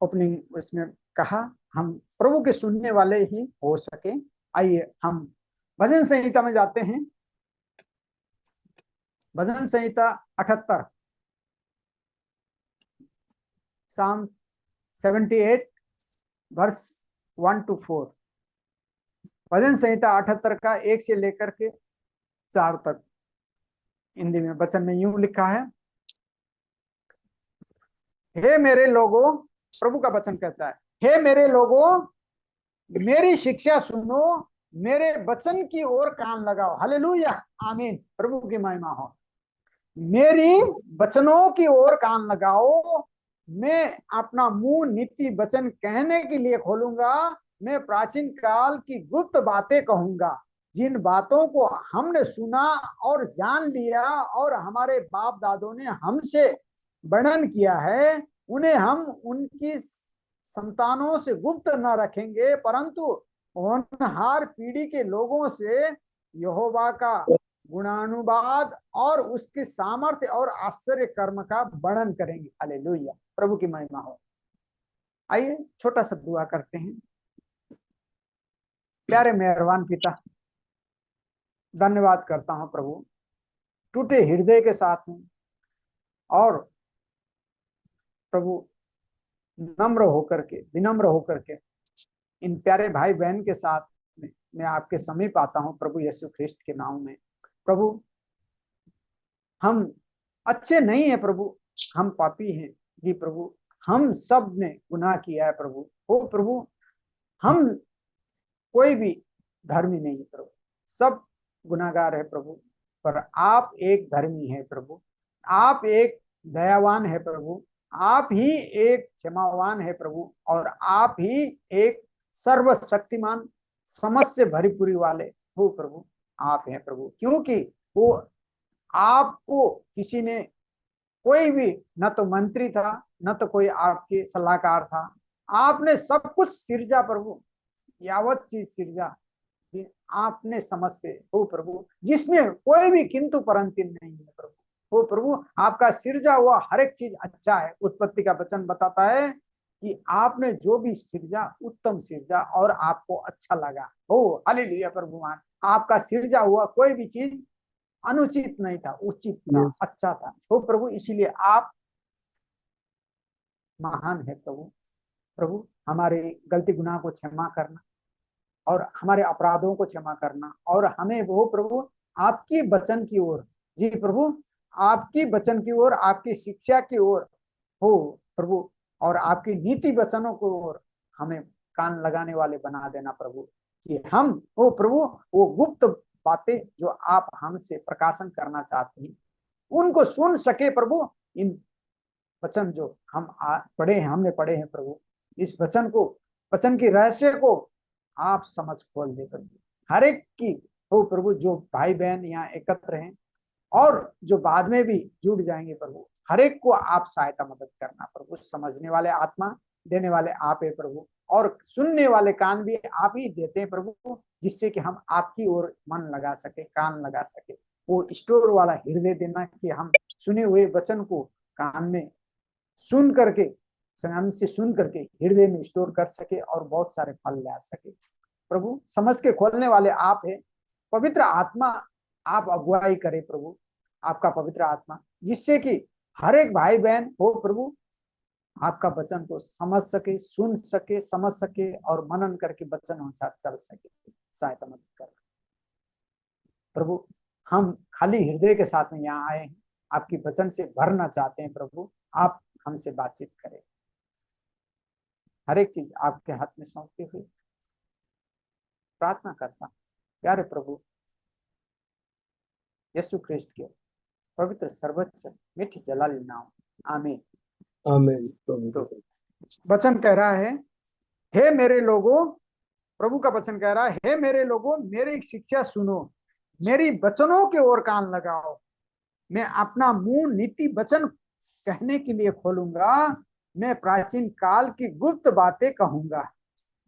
ओपनिंग उसमें कहा, हम प्रभु के सुनने वाले ही हो सके। आइए हम भजन संहिता में जाते हैं। भजन संहिता 78, साम 78 वर्स 1 to 4। भजन संहिता 78 का 1 से लेकर के 4 तक हिंदी में वचन में यूं लिखा है। हे मेरे लोगों, प्रभु का वचन कहता है, हे मेरे लोगों मेरी शिक्षा सुनो, मेरे वचन की ओर कान लगाओ। हालेलुया, आमीन, प्रभु की महिमा हो। मेरी वचनों की ओर कान लगाओ, मैं अपना मुंह नीति वचन कहने के लिए खोलूंगा। मैं प्राचीन काल की गुप्त बातें कहूंगा, जिन बातों को हमने सुना और जान लिया और हमारे बाप दादों ने हमसे वर्णन किया है, उन्हें हम उनकी संतानों से गुप्त न रखेंगे, परंतु होनहार पीढ़ी के लोगों से यहोवा का गुणानुवाद और उसके सामर्थ्य और आश्चर्य कर्म का वर्णन करेंगे। हालेलुया, प्रभु की महिमा हो। आइए छोटा सा दुआ करते हैं। प्यारे मेहरबान पिता, धन्यवाद करता हूं प्रभु, टूटे हृदय के साथ में और प्रभु नम्र होकर के, विनम्र होकर के इन प्यारे भाई बहन के साथ में मैं आपके समीप आता हूं प्रभु यीशु ख्रिस्ट के नाम में। प्रभु हम अच्छे नहीं है प्रभु, हम पापी हैं जी प्रभु, हम सब ने गुनाह किया है प्रभु। ओ प्रभु, हम कोई भी धर्मी नहीं है प्रभु, सब गुनाहगार है प्रभु, पर आप एक धर्मी है प्रभु, आप एक दयावान है प्रभु, आप ही एक क्षमावान है प्रभु, और आप ही एक सर्वशक्तिमान समझ से भरीपूरी वाले हो प्रभु। आप हैं प्रभु, क्योंकि वो आपको किसी ने, कोई भी न तो मंत्री था न तो कोई आपके सलाहकार था, आपने सब कुछ सिरजा प्रभु, यावत चीज सिरजा आपने समझ से हो प्रभु, जिसमें कोई भी किंतु परंतु नहीं है प्रभु। हो प्रभु, आपका सिरजा हुआ हर एक चीज अच्छा है। उत्पत्ति का वचन बताता है कि आपने जो भी सिरजा उत्तम सिरजा और आपको अच्छा लगा। हो हालेलुया प्रभु, मान आपका सिरजा हुआ कोई भी चीज अनुचित नहीं था, उचित था, अच्छा था। हो प्रभु, इसीलिए आप महान है प्रभु। प्रभु हमारे गलती गुनाह को क्षमा करना और हमारे अपराधों को क्षमा करना, और हमें वो प्रभु आपकी वचन की ओर, जी प्रभु, आपकी वचन की ओर, आपकी शिक्षा की ओर हो प्रभु, और आपकी नीति वचनों को ओर हमें कान लगाने वाले बना देना प्रभु, कि हम वो प्रभु वो गुप्त बातें जो आप हमसे प्रकाशन करना चाहते हैं उनको सुन सके प्रभु। इन वचन जो हम पढ़े हैं, हमने पढ़े हैं प्रभु, इस वचन को, वचन की रहस्य को आप समझ खोल दे प्रभु, हर एक की हो प्रभु, जो भाई बहन यहाँ एकत्र हैं और जो बाद में भी जुड़ जाएंगे प्रभु, हर एक को आप सहायता मदद करना प्रभु। समझने वाले आत्मा देने वाले आप है प्रभु, और सुनने वाले कान भी आप ही देते हैं प्रभु, जिससे कि हम आपकी ओर मन लगा सके, कान लगा सके। वो स्टोर वाला हृदय देना कि हम सुने हुए वचन को कान में सुन करके, संयम से सुन करके हृदय में स्टोर कर सके और बहुत सारे फल ला सके प्रभु। समझ के खोलने वाले आप है। पवित्र आत्मा आप अगुवाई करे प्रभु, आपका पवित्र आत्मा, जिससे कि हर एक भाई बहन हो प्रभु आपका वचन को समझ सके, सुन सके, समझ सके और मनन करके वचन अनुसार चल सके। सहायता मदद कर प्रभु। हम खाली हृदय के साथ में यहाँ आए हैं, आपकी वचन से भरना चाहते हैं प्रभु। आप हमसे बातचीत करें, हर एक चीज आपके हाथ में सौंपते हुए प्रार्थना करता हूं प्यारे प्रभु यीशु ख्रिस्ट के पवित्र सर्वोच्च मीठी जलाली नाम, आमीन। आमीन। तो वचन कह रहा है, हे मेरे लोगों, प्रभु का वचन कह रहा है, हे मेरे लोगों मेरी शिक्षा सुनो, मेरी वचनों के ओर कान लगाओ। मैं अपना मुंह नीति वचन कहने के लिए खोलूंगा, मैं प्राचीन काल की गुप्त बातें कहूंगा।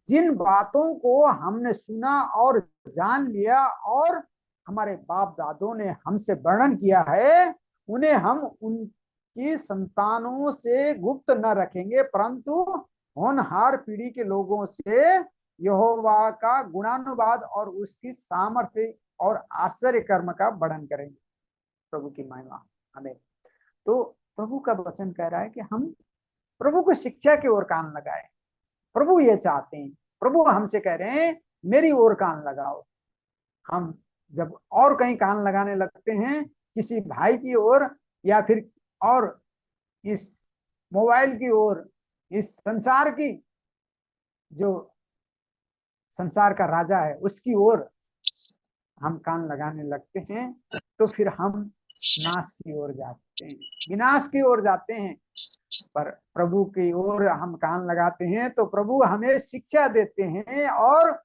जिन बातों को हमने सुना और जान लिया और हमारे बाप दादों ने हमसे वर्णन किया है, उन्हें हम उनकी संतानों से गुप्त न रखेंगे, परंतु होनहार पीढ़ी के लोगों से यहोवा का गुणानुवाद और उसकी सामर्थ्य और आश्चर्य कर्म का वर्णन करेंगे। प्रभु की महिमा, हमें तो प्रभु का वचन कह रहा है कि हम प्रभु को शिक्षा की ओर कान लगाए। प्रभु ये चाहते हैं, प्रभु हमसे कह रहे हैं मेरी ओर कान लगाओ। हम जब और कहीं कान लगाने लगते हैं, किसी भाई की ओर या फिर और इस मोबाइल की ओर, इस संसार की जो संसार का राजा है उसकी ओर हम कान लगाने लगते हैं, तो फिर हम नाश की ओर जाते हैं, विनाश की ओर जाते हैं। पर प्रभु की ओर हम कान लगाते हैं तो प्रभु हमें शिक्षा देते हैं, और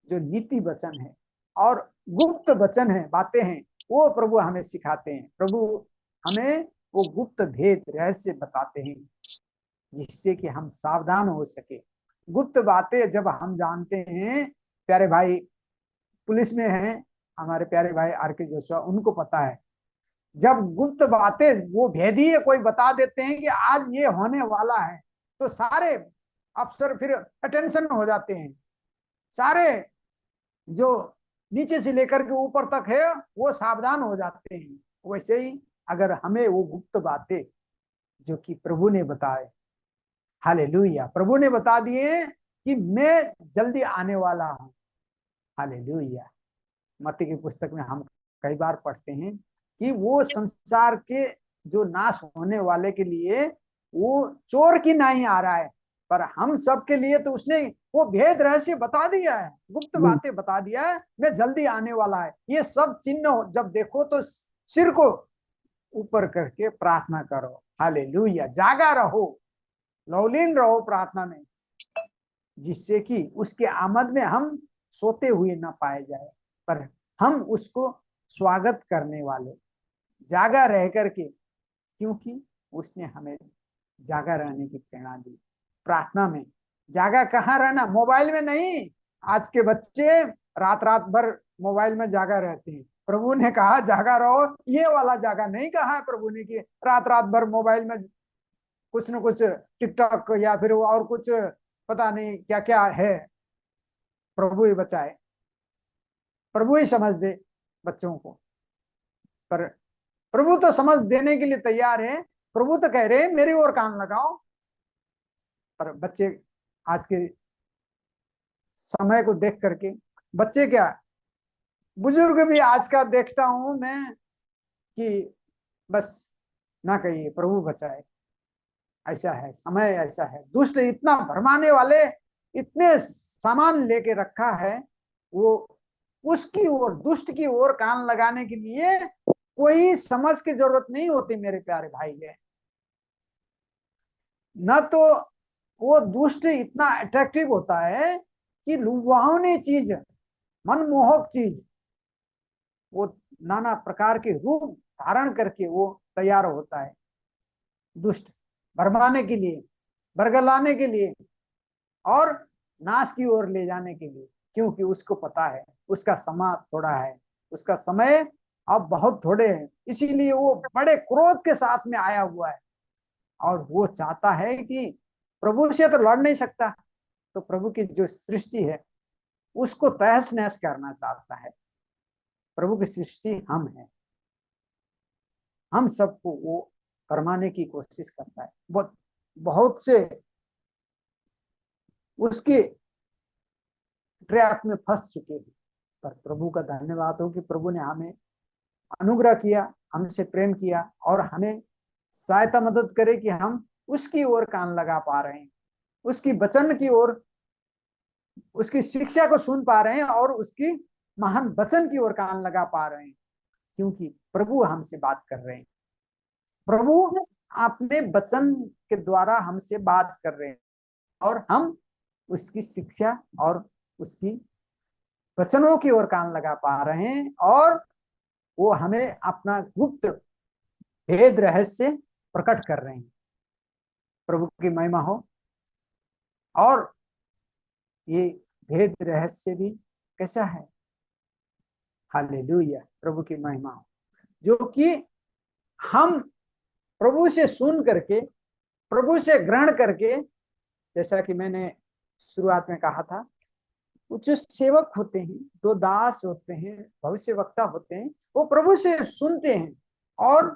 जो नीति वचन है और गुप्त वचन है, बातें हैं, वो प्रभु हमें सिखाते हैं। प्रभु हमें वो गुप्त भेद रहस्य बताते हैं जिससे कि हम सावधान हो सके। गुप्त बातें जब हम जानते हैं, प्यारे भाई पुलिस में हैं हमारे प्यारे भाई आर.के. जोशुआ, उनको पता है जब गुप्त बातें वो भेदीय कोई बता देते हैं कि आज ये होने वाला है, तो सारे अफसर फिर अटेंशन हो जाते हैं। सारे जो नीचे से लेकर के ऊपर तक है वो सावधान हो जाते हैं। वैसे ही अगर हमें वो गुप्त बातें जो कि प्रभु ने बताए, हालेलुया, प्रभु ने बता दिए कि मैं जल्दी आने वाला हूं, हालेलुया। मत्ती की पुस्तक में हम कई बार पढ़ते हैं कि वो संसार के जो नाश होने वाले के लिए वो चोर की नहीं आ रहा है, पर हम सब के लिए तो उसने वो भेद रहस्य बता दिया है, गुप्त बातें बता दिया है, मैं जल्दी आने वाला है। ये सब चिन्ह जब देखो तो सिर को ऊपर करके प्रार्थना करो, हालेलुया, जागा रहो, लौलीन रहो प्रार्थना में, जिससे कि उसके आमद में हम सोते हुए ना पाए जाए, पर हम उसको स्वागत करने वाले जागा रह करके, क्योंकि उसने हमें जागा रहने की प्रेरणा दी। प्रार्थना में जागा कहाँ रहना, मोबाइल में नहीं। आज के बच्चे रात रात भर मोबाइल में जागा रहते हैं। प्रभु ने कहा जागा रहो, ये वाला जागा नहीं कहा है प्रभु ने कि रात रात भर मोबाइल में कुछ न कुछ टिकटॉक या फिर और कुछ पता नहीं क्या क्या है। प्रभु ही बचाए, प्रभु ही समझ दे बच्चों को, पर प्रभु तो समझ देने के लिए तैयार है। प्रभु तो कह रहे हैं मेरी ओर कान लगाओ, पर बच्चे आज के समय को देख करके, बच्चे क्या बुजुर्ग भी आज का देखता हूं मैं कि बस ना कहिए, प्रभु बचाए। ऐसा है समय, ऐसा है, दुष्ट इतना भरमाने वाले, इतने सामान लेके रखा है, वो उसकी ओर, दुष्ट की ओर कान लगाने के लिए कोई समझ की जरूरत नहीं होती मेरे प्यारे भाई है। न तो वो दुष्ट इतना अट्रैक्टिव होता है कि लुभावनी चीज, मनमोहक चीज, वो नाना प्रकार के रूप धारण करके वो तैयार होता है, दुष्ट भरमाने के लिए, बरगलाने के लिए और नाश की ओर ले जाने के लिए, क्योंकि उसको पता है उसका समय थोड़ा है, उसका समय अब बहुत थोड़े हैं, इसीलिए वो बड़े क्रोध के साथ में आया हुआ है और वो चाहता है कि प्रभु से तो लड़ नहीं सकता, तो प्रभु की जो सृष्टि है उसको तहस नहस करना चाहता है। प्रभु की सृष्टि हम है, हम सबको वो फरमाने की कोशिश करता है। बहुत से उसके ट्रैप में फंस चुके हैं, पर प्रभु का धन्यवाद हो कि प्रभु ने हमें अनुग्रह किया, हमसे प्रेम किया और हमें सहायता मदद करे कि हम उसकी ओर कान लगा पा रहे हैं, उसकी वचन की ओर, उसकी शिक्षा को सुन पा रहे हैं और उसकी महान वचन की ओर कान लगा पा रहे हैं, क्योंकि प्रभु हमसे बात कर रहे हैं। प्रभु अपने वचन के द्वारा हमसे बात कर रहे हैं और हम उसकी शिक्षा और उसकी वचनों की ओर कान लगा पा रहे हैं और वो हमें अपना गुप्त भेद रहस्य प्रकट कर रहे हैं। प्रभु की महिमा हो। और ये भेद रहस्य भी कैसा है? हालेलुया, प्रभु की महिमा हो, जो कि हम प्रभु से सुन करके, प्रभु से ग्रहण करके, जैसा कि मैंने शुरुआत में कहा था, जो सेवक होते हैं, जो दास होते हैं, भविष्य वक्ता होते हैं, वो प्रभु से सुनते हैं और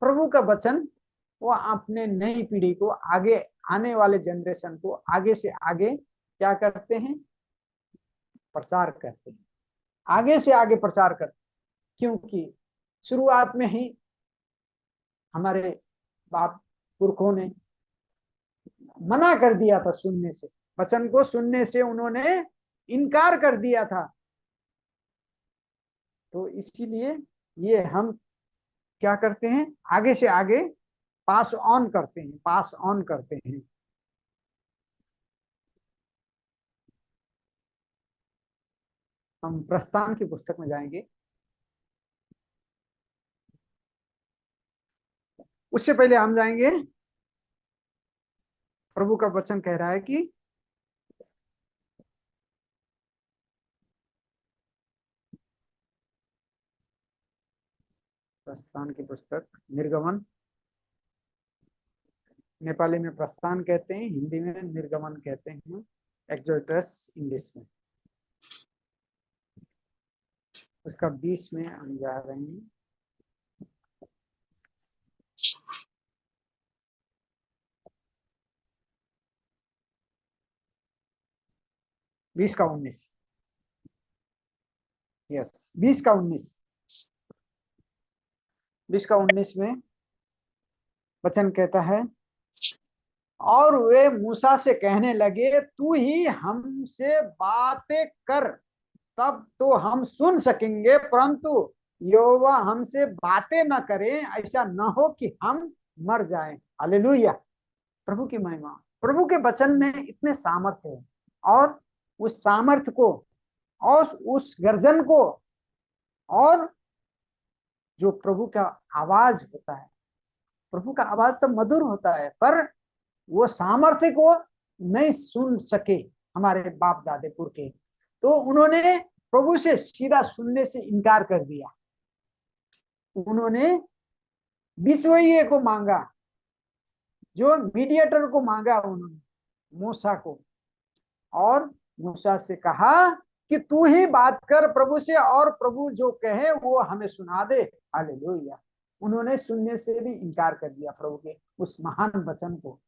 प्रभु का वचन वो अपने नई पीढ़ी को, आगे आने वाले जनरेशन को आगे से आगे क्या करते हैं? प्रचार करते हैं, आगे से आगे प्रचार करते हैं। क्योंकि शुरुआत में ही हमारे बाप पुरखों ने मना कर दिया था सुनने से, वचन को सुनने से उन्होंने इनकार कर दिया था। तो इसीलिए ये हम क्या करते हैं? आगे से आगे पास ऑन करते हैं, पास ऑन करते हैं। हम प्रस्थान की पुस्तक में जाएंगे। उससे पहले हम जाएंगे, प्रभु का वचन कह रहा है कि प्रस्थान की पुस्तक, निर्गमन, नेपाली में प्रस्थान कहते हैं, हिंदी में निर्गमन कहते हैं, एक्सोडस इंग्लिश में। उसका 20 में हम जा रहे हैं। बीस का 19, यस, 20 का 19, 20 का 19 में वचन कहता है, और वे मूसा से कहने लगे, तू ही हमसे बातें कर, तब तो हम सुन सकेंगे, परंतु यहोवा हमसे बातें न करें, ऐसा न हो कि हम मर जाएं। हालेलुया, प्रभु की महिमा। प्रभु के वचन में इतने सामर्थ्य है और उस सामर्थ्य को और उस गर्जन को, और जो प्रभु का आवाज होता है, प्रभु का आवाज तो मधुर होता है, पर वो सामर्थ्य को नहीं सुन सके हमारे बाप दादे पुरखे, तो उन्होंने प्रभु से सीधा सुनने से इनकार कर दिया। उन्होंने बिचवइये को मांगा, जो मीडिएटर को मांगा उन्होंने, मूसा को, और मूसा से कहा कि तू ही बात कर प्रभु से, और प्रभु जो कहे वो हमें सुना दे। हालेलुया, उन्होंने सुनने से भी इनकार कर दिया प्रभु के उस महान वचन को,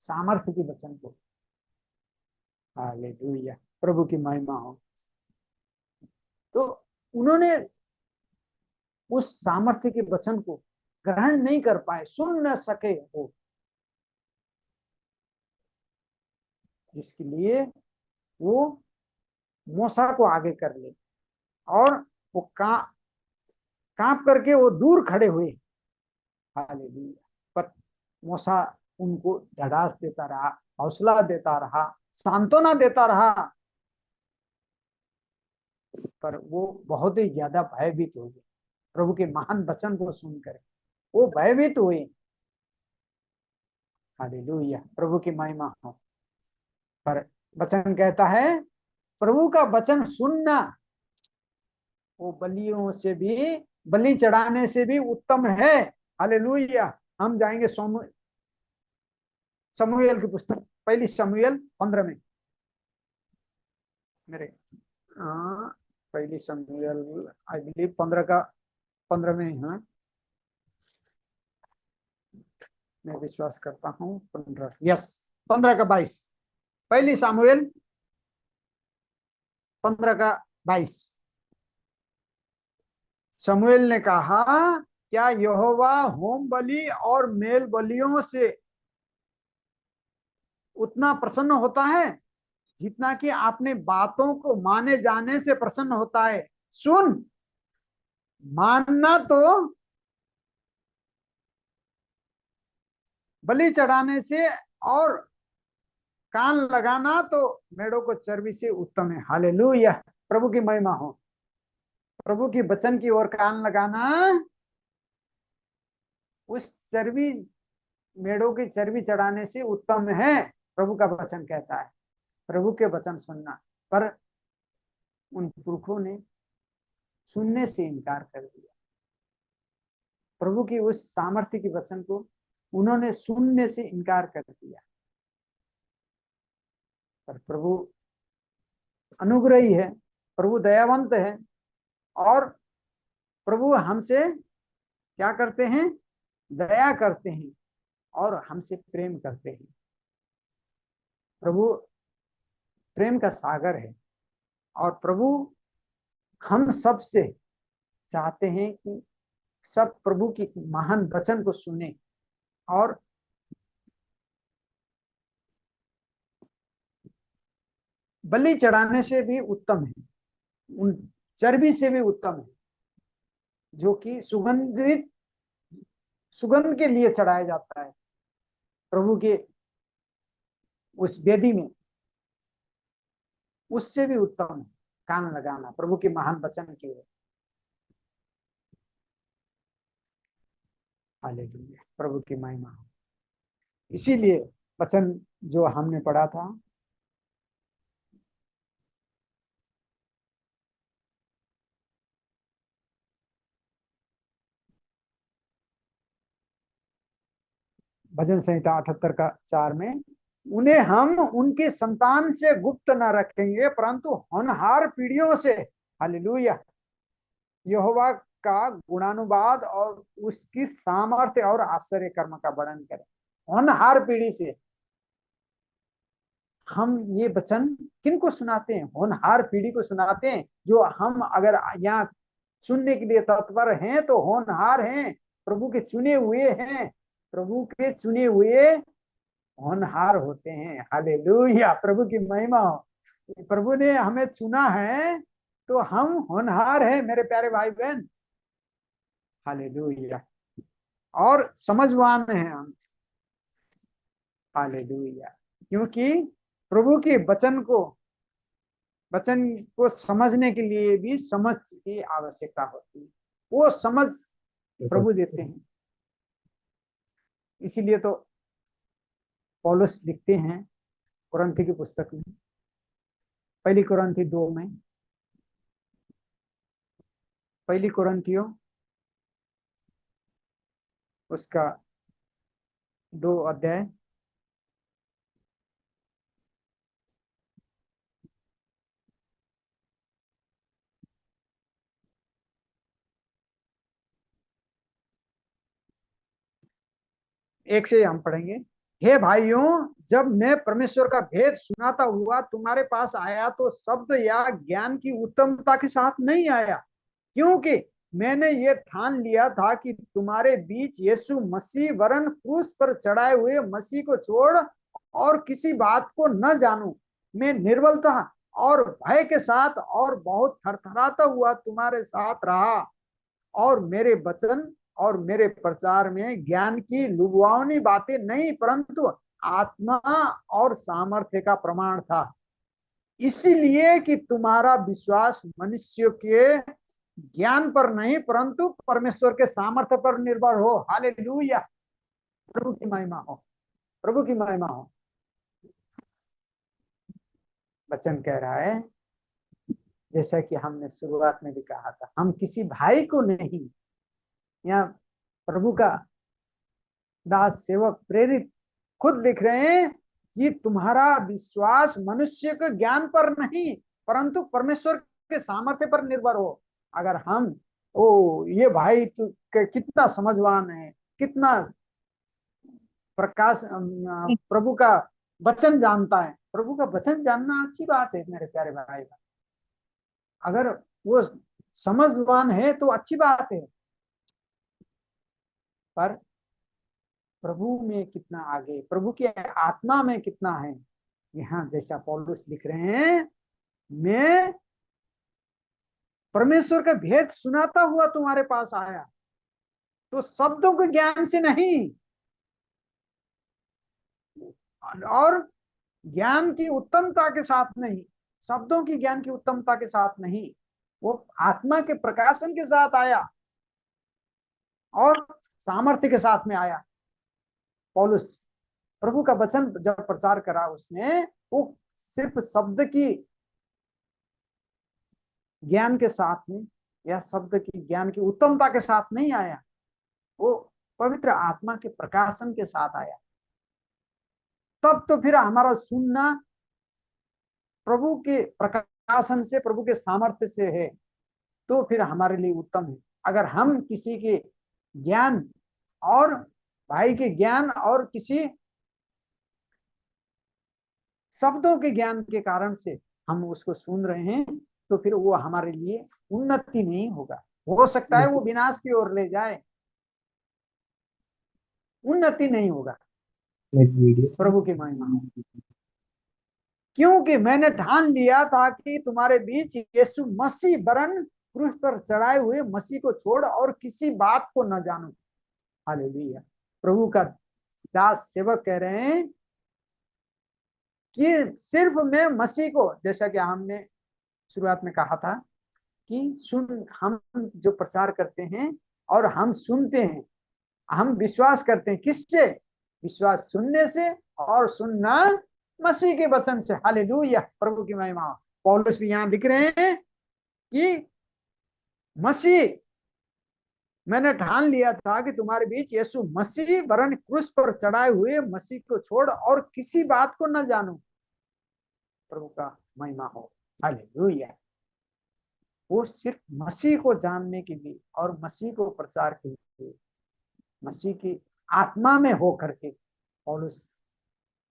सामर्थ्य के वचन को। हालेलुया, प्रभु की महिमा हो। तो उन्होंने उस सामर्थ्य के वचन को ग्रहण नहीं कर पाए, सुन न सके वो, जिसके लिए वो मूसा को आगे कर ले, और वो कांप करके वो दूर खड़े हुए। हालेलुया, पर मूसा उनको ढाढ़स देता रहा, हौसला देता रहा, सांत्वना देता रहा, पर वो बहुत ही ज्यादा भयभीत हो गए प्रभु के महान वचन को सुनकर, वो भयभीत हुए। हालेलुया, प्रभु की महिमा हो। पर वचन कहता है, प्रभु का वचन सुनना वो बलियों से भी, बलि चढ़ाने से भी उत्तम है। हालेलुया, हम जाएंगे शमूएल की पुस्तक, पहली शमूएल 15 में, मेरे पहली शमूएल आई बिलीव 15 का 15 में। हाँ, मैं विश्वास करता हूँ 15, यस, 15 का 22, पहली शमूएल 15 का 22। शमूएल ने कहा, क्या यहोवा होम बलि और मेल बलियों से उतना प्रसन्न होता है जितना कि आपने बातों को माने जाने से प्रसन्न होता है? सुन, मानना तो बलि चढ़ाने से और कान लगाना तो मेढ़ों को चर्बी से उत्तम है। हालेलुया, प्रभु की महिमा हो। प्रभु की वचन की ओर कान लगाना उस चर्बी, मेढ़ों की चर्बी चढ़ाने से उत्तम है, प्रभु का वचन कहता है। प्रभु के वचन सुनना, पर उन पुरखों ने सुनने से इनकार कर दिया। प्रभु की उस सामर्थ्य के वचन को उन्होंने सुनने से इनकार कर दिया। पर प्रभु अनुग्रही है, प्रभु दयावंत है, और प्रभु हमसे क्या करते हैं? दया करते हैं और हमसे प्रेम करते हैं। प्रभु प्रेम का सागर है, और प्रभु हम सब से चाहते हैं कि सब प्रभु की महान वचन को सुने और बलि चढ़ाने से भी उत्तम है, उन चर्बी से भी उत्तम है जो कि सुगंध के लिए चढ़ाया जाता है प्रभु के उस वेदी में, उससे भी उत्तम है कान लगाना प्रभु के महान वचन की ओर। हालेलुया, प्रभु की महिमा हो। इसीलिए वचन जो हमने पढ़ा था, भजन संहिता 78 का 4 में, उन्हें हम उनके संतान से गुप्त न रखेंगे परंतु होनहार पीढ़ियों से, हालेलुया, यहोवा का गुणानुवाद और उसकी सामर्थ्य और आश्चर्य कर्म का वर्णन करें। होनहार पीढ़ी से हम ये वचन किनको सुनाते हैं? होनहार पीढ़ी को सुनाते हैं। जो हम अगर यहाँ सुनने के लिए तत्पर हैं तो होनहार हैं, प्रभु के चुने हुए हैं, प्रभु के चुने हुए होनहार होते हैं। हालेलुया, प्रभु की महिमा हो। प्रभु ने हमें चुना है तो हम होनहार हैं मेरे प्यारे भाई बहन। हालेलुया, और समझवान हैं हम। हालेलुया, क्योंकि प्रभु के वचन को समझने के लिए भी समझ की आवश्यकता होती है। वो समझ प्रभु देते हैं। इसीलिए तो पौलुस लिखते हैं कुरिन्थी की पुस्तक में, पहली कुरिन्थी 2 में, पहली कुरिन्थियों उसका 2 अध्याय, एक से हम पढ़ेंगे। हे भाइयों, जब मैं परमेश्वर का भेद सुनाता हुआ तुम्हारे पास आया तो शब्द या ज्ञान की उत्तमता के साथ नहीं आया, क्योंकि मैंने ये ठान लिया था कि तुम्हारे बीच यीशु मसीह वरन क्रूस पर चढ़ाए हुए मसीह को छोड़ और किसी बात को न जानूं। मैं निर्बलता और भय के साथ और बहुत थरथराता हुआ तुम्हारे साथ रहा, और मेरे वचन और मेरे प्रचार में ज्ञान की लुभावनी बातें नहीं परंतु आत्मा और सामर्थ्य का प्रमाण था, इसीलिए कि तुम्हारा विश्वास मनुष्य के ज्ञान पर नहीं परंतु परमेश्वर के सामर्थ्य पर निर्भर हो। हालेलुया, प्रभु की महिमा हो, प्रभु की महिमा हो। वचन कह रहा है, जैसा कि हमने शुरुआत में भी कहा था, हम किसी भाई को नहीं, यहाँ प्रभु का दास सेवक प्रेरित खुद लिख रहे हैं कि तुम्हारा विश्वास मनुष्य के ज्ञान पर नहीं परंतु परमेश्वर के सामर्थ्य पर निर्भर हो। अगर हम ये भाई तो कितना समझवान है, कितना प्रकाश प्रभु का वचन जानता है। प्रभु का वचन जानना अच्छी बात है मेरे प्यारे भाई। अगर वो समझवान है तो अच्छी बात है, पर प्रभु में कितना आगे, प्रभु की आत्मा में कितना है। यहाँ जैसा पौलुस लिख रहे हैं, मैं परमेश्वर का भेद सुनाता हुआ तुम्हारे पास आया, तो शब्दों के ज्ञान से नहीं, और ज्ञान की उत्तमता के साथ नहीं, शब्दों की ज्ञान की उत्तमता के साथ नहीं, वो आत्मा के प्रकाशन के साथ आया और सामर्थ्य के साथ में आया। पौलुस प्रभु का वचन जब प्रचार करा उसने, वो सिर्फ शब्द की ज्ञान के साथ में या शब्द की ज्ञान की उत्तमता के साथ नहीं आया, वो पवित्र आत्मा के प्रकाशन के साथ आया। तब तो फिर हमारा सुनना प्रभु के प्रकाशन से, प्रभु के सामर्थ्य से है, तो फिर हमारे लिए उत्तम है। अगर हम किसी के ज्ञान और भाई के ज्ञान और किसी शब्दों के ज्ञान के कारण से हम उसको सुन रहे हैं, तो फिर वो हमारे लिए उन्नति नहीं होगा। हो सकता है वो विनाश की ओर ले जाए, उन्नति नहीं होगा। प्रभु की महिमा हो। क्योंकि मैंने ठान लिया था कि तुम्हारे बीच यीशु मसीह वरन क्रूस पर चढ़ाए हुए मसीह को छोड़ और किसी बात को न जानूं। हालेलुया। प्रभु का दास सेवक कह रहे हैं कि सिर्फ मैं मसीह को, जैसा कि हमने शुरुआत में कहा था कि हम जो प्रचार करते हैं और हम सुनते हैं, हम विश्वास करते हैं, किससे? विश्वास सुनने से और सुनना मसीह के वचन से। हालेलुया। प्रभु की महिमा। पौलुस भी यहाँ लिख रहे हैं कि मसीह, मैंने ठान लिया था कि तुम्हारे बीच यीशु मसीह वरन क्रूस पर चढ़ाए हुए मसीह को छोड़ और किसी बात को न जानूं। प्रभु का महिमा हो। हालेलुया। वो सिर्फ मसीह को जानने के लिए और मसीह को प्रचार के लिए, मसीह की आत्मा में हो करके पौलुस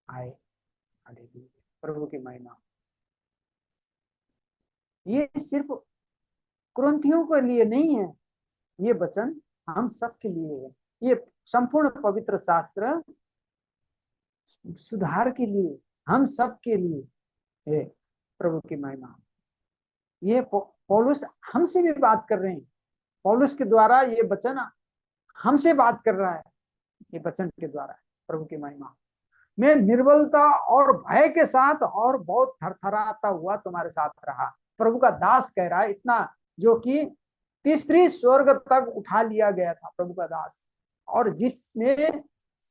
आए। हालेलुया। प्रभु की महिमा। ये सिर्फ कुरिन्थियों के लिए नहीं है, ये वचन हम सब के लिए है। ये संपूर्ण पवित्र शास्त्र सुधार के लिए, हम सब के लिए है। प्रभु की महिमा। ये पौलुस हमसे भी बात कर रहे हैं, पौलुस के द्वारा ये वचन हमसे बात कर रहा है, ये वचन के द्वारा। प्रभु की महिमा। मैं निर्बलता और भय के साथ और बहुत थरथराता हुआ तुम्हारे साथ रहा। प्रभु का दास कह रहा है, इतना जो कि तीसरी स्वर्ग तक उठा लिया गया था प्रभु का दास, और जिसने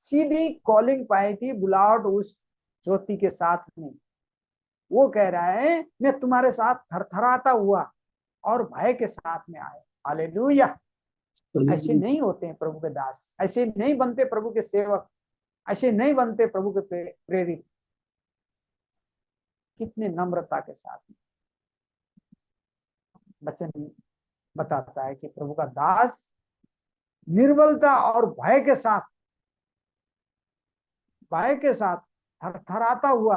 सीधी कॉलिंग पाई थी, बुलावट उस ज्योति के साथ में, वो कह रहा है मैं तुम्हारे साथ थरथराता हुआ और भय के साथ में आया। हालेलुया। ऐसे नहीं होते हैं प्रभु के दास, ऐसे नहीं बनते प्रभु के सेवक, ऐसे नहीं बनते प्रभु के प्रेरित। कितने नम्रता के साथ वचन बताता है कि प्रभु का दास निर्बलता और भय के साथ थरथराता हुआ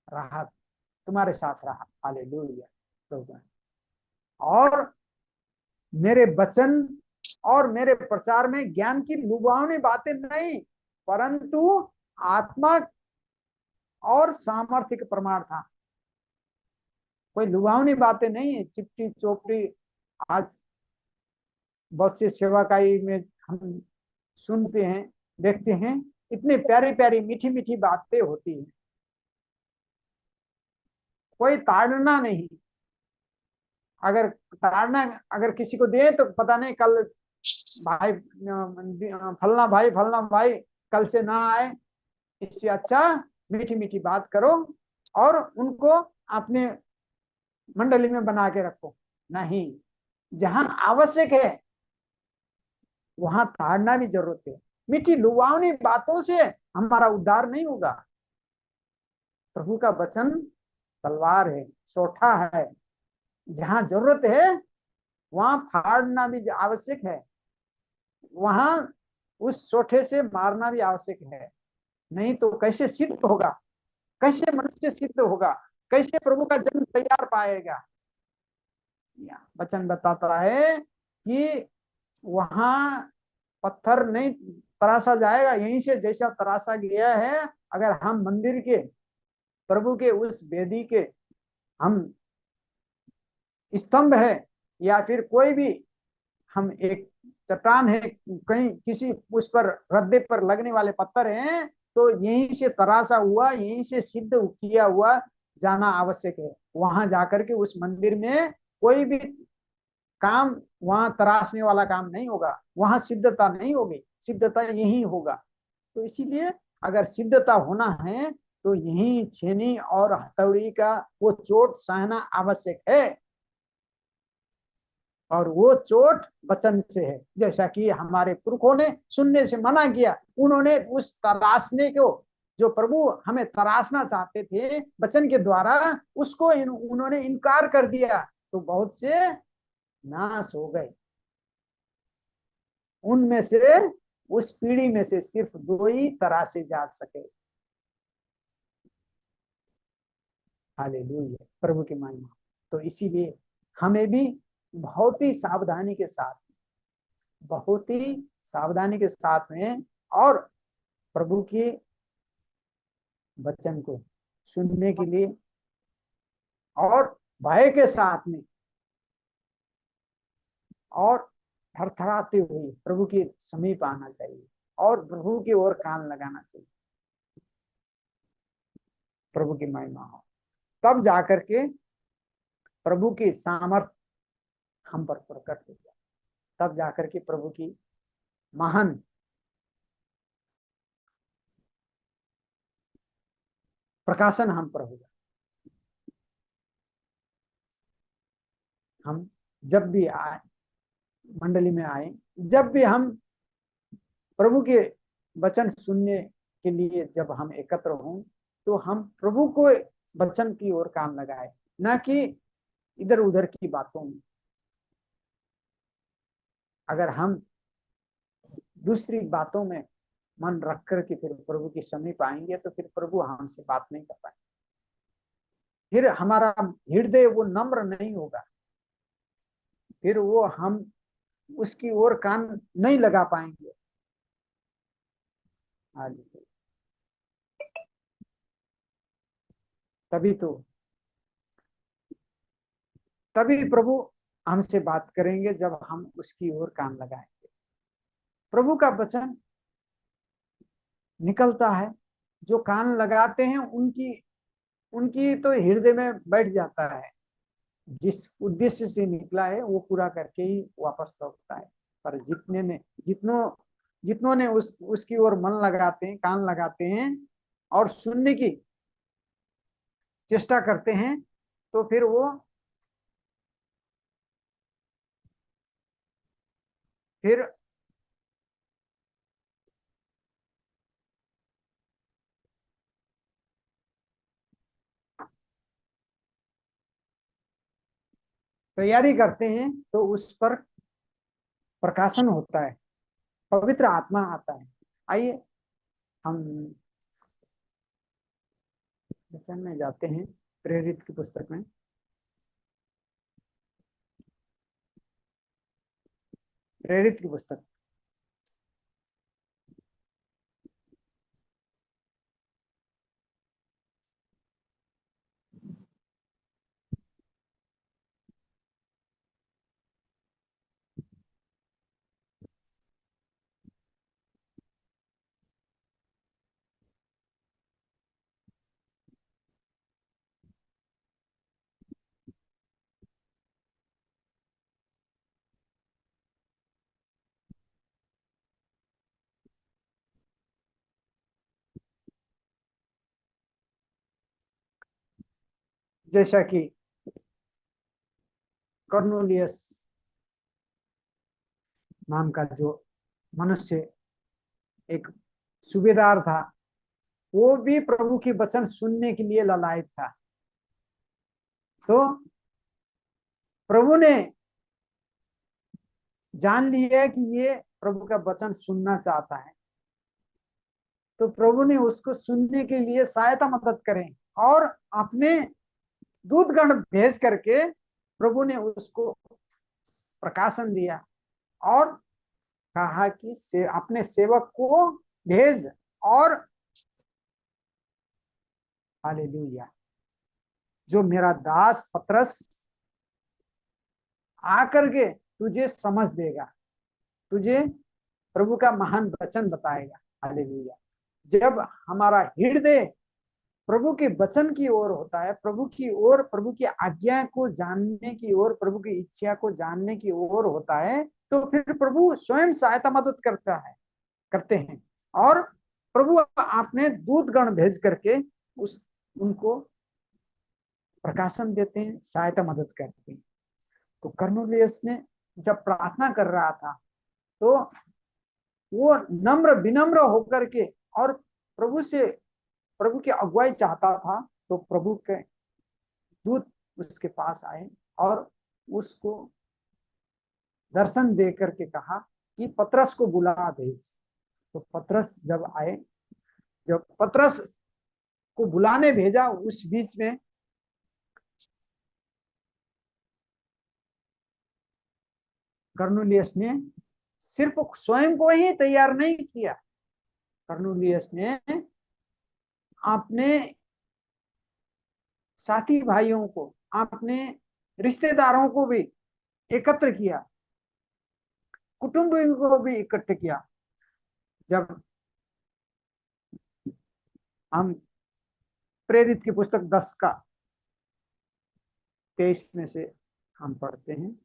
रहा, तुम्हारे साथ रहा। हालेलुया। प्रभु। और मेरे वचन और मेरे प्रचार में ज्ञान की लुभावनी बातें नहीं, परंतु आत्मा और सामर्थ्य का प्रमाण था। कोई लुभावनी बातें नहीं है, चिपटी चोपड़ी। आज बहुत सी सेवाकाई में हम सुनते हैं, देखते हैं, इतनी प्यारी प्यारी मीठी मीठी बातें होती हैं, कोई ताड़ना नहीं। अगर किसी को दे तो पता नहीं कल भाई फलना भाई कल से ना आए, इससे अच्छा मीठी मीठी बात करो और उनको अपने मंडली में बना के रखो। नहीं, जहां आवश्यक है वहां ताड़ना भी जरूरत है। मीठी लुभावनी बातों से हमारा उद्धार नहीं होगा। प्रभु का वचन तलवार है, सोठा है, जहां जरूरत है वहां फाड़ना भी आवश्यक है, वहां उस सोठे से मारना भी आवश्यक है। नहीं तो कैसे सिद्ध होगा, कैसे मनुष्य सिद्ध होगा, कैसे प्रभु का जन्म तैयार पाएगा। वचन बताता है कि वहां पत्थर नहीं तराशा जाएगा, यहीं से जैसा तराशा गया है। अगर हम मंदिर के प्रभु के उस वेदी के हम स्तंभ है, या फिर कोई भी हम एक चट्टान है, कहीं किसी उस पर रद्दे पर लगने वाले पत्थर हैं, तो यहीं से तराशा हुआ, यहीं से सिद्ध किया हुआ जाना आवश्यक है। वहां जाकर के उस मंदिर में कोई भी काम, वहां तराशने वाला काम नहीं होगा, वहां सिद्धता नहीं होगी, सिद्धता यही होगा। तो इसीलिए अगर सिद्धता होना है तो यही छेनी और हथौड़ी का वो चोट सहना आवश्यक है, और वो चोट वचन से है। जैसा कि हमारे पुरखों ने सुनने से मना किया, उन्होंने उस तराशने को, जो प्रभु हमें तराशना चाहते थे वचन के द्वारा, उसको उन्होंने इनकार कर दिया, तो बहुत से नाश हो गए। उनमें से, उस पीढ़ी में से सिर्फ 2 ही तराशे जा सके। हालेलुया, प्रभु की महिमा। तो इसीलिए हमें भी बहुत ही सावधानी के साथ, बहुत ही सावधानी के साथ में, और प्रभु के वचन को सुनने के लिए, और भय के साथ में, और थरथराते हुए प्रभु के समीप आना चाहिए, और प्रभु की ओर कान लगाना चाहिए। प्रभु की महिमा हो, तब जाकर के प्रभु की सामर्थ हम पर प्रकट हो जाए, तब जाकर के प्रभु की महान प्रकाशन हम पर हो जाए। हम जब भी आए, मंडली में आए, जब भी हम प्रभु के वचन सुनने के लिए जब हम एकत्र हों, तो हम प्रभु को वचन की ओर कान लगाए, न कि इधर उधर की बातों में। अगर हम दूसरी बातों में मन रख कर के फिर प्रभु के समीप आएंगे, तो फिर प्रभु हमसे बात नहीं कर पाएंगे, फिर हमारा हृदय वो नम्र नहीं होगा, फिर वो हम उसकी ओर कान नहीं लगा पाएंगे। तभी प्रभु हमसे बात करेंगे, जब हम उसकी ओर कान लगाएंगे। प्रभु का वचन निकलता है, जो कान लगाते हैं उनकी उनकी तो हृदय में बैठ जाता है, जिस उद्देश्य से निकला है वो पूरा करके ही वापस लौटता है। पर जितनों ने उसकी ओर मन लगाते हैं, कान लगाते हैं और सुनने की चेष्टा करते हैं, तो फिर वो तैयारी करते हैं, तो उस पर प्रकाशन होता है, पवित्र आत्मा आता है। आइए हम वचन में जाते हैं, प्रेरित की पुस्तक में। प्रेरित की पुस्तक जैसा कि कर्नेलियस नाम का जो मनुष्य, एक सूबेदार था, वो भी प्रभु की वचन सुनने के लिए ललायत था। तो प्रभु ने जान लिया कि ये प्रभु का वचन सुनना चाहता है, तो प्रभु ने उसको सुनने के लिए सहायता मदद करें, और अपने दूतगण भेज करके प्रभु ने उसको प्रकाशन दिया और कहा कि अपने सेवक को भेज। और हालेलुया, जो मेरा दास पतरस आकर के तुझे समझ देगा, तुझे प्रभु का महान वचन बताएगा। हालेलुया। जब हमारा हृदय प्रभु के वचन की ओर होता है, प्रभु की ओर, प्रभु की आज्ञा को जानने की ओर, प्रभु की इच्छा को जानने की ओर होता है, तो फिर प्रभु स्वयं सहायता मदद करते हैं। और प्रभु आपने दूतगण भेज करके उनको प्रकाशन देते हैं, सहायता मदद करते हैं। तो कर्नेलियस ने जब प्रार्थना कर रहा था तो वो नम्र विनम्र होकर के और प्रभु की अगुवाई चाहता था। तो प्रभु के दूत उसके पास आए और उसको दर्शन दे करके कहा कि पतरस को बुला भेज। तो पतरस जब आए, जब पतरस को बुलाने भेजा, उस बीच में कर्नेलियस ने सिर्फ स्वयं को ही तैयार नहीं किया, कर्नेलियस ने अपने साथी भाइयों को, अपने रिश्तेदारों को भी एकत्र किया, कुटुंबियों को भी इकट्ठे किया। जब हम प्रेरित की पुस्तक 10:23 में से हम पढ़ते हैं,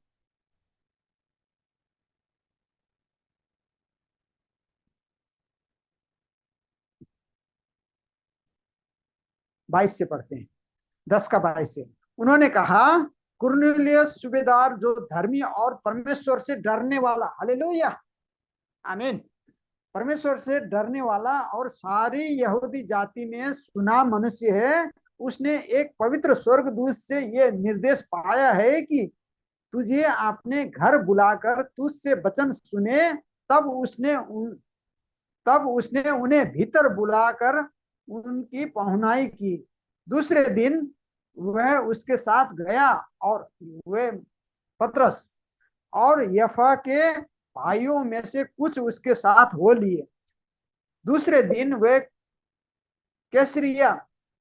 बाईस से पढ़ते हैं, 10:22 से। उन्होंने कहा, कुरनेलियस सूबेदार जो धर्मी और परमेश्वर से डरने वाला, हालेलुया, आमीन, परमेश्वर से डरने वाला और सारी यहूदी जाति में सुना मनुष्य है, उसने एक पवित्र स्वर्गदूत से यह निर्देश पाया है कि तुझे अपने घर बुलाकर तुझसे वचन सुने। तब उसने उन्हें भीतर बुलाकर उनकी पहुनाई की। दूसरे दिन वह उसके साथ गया और वे पतरस और यफा के भाइयों में से कुछ उसके साथ हो लिए। दूसरे दिन वे कैसरिया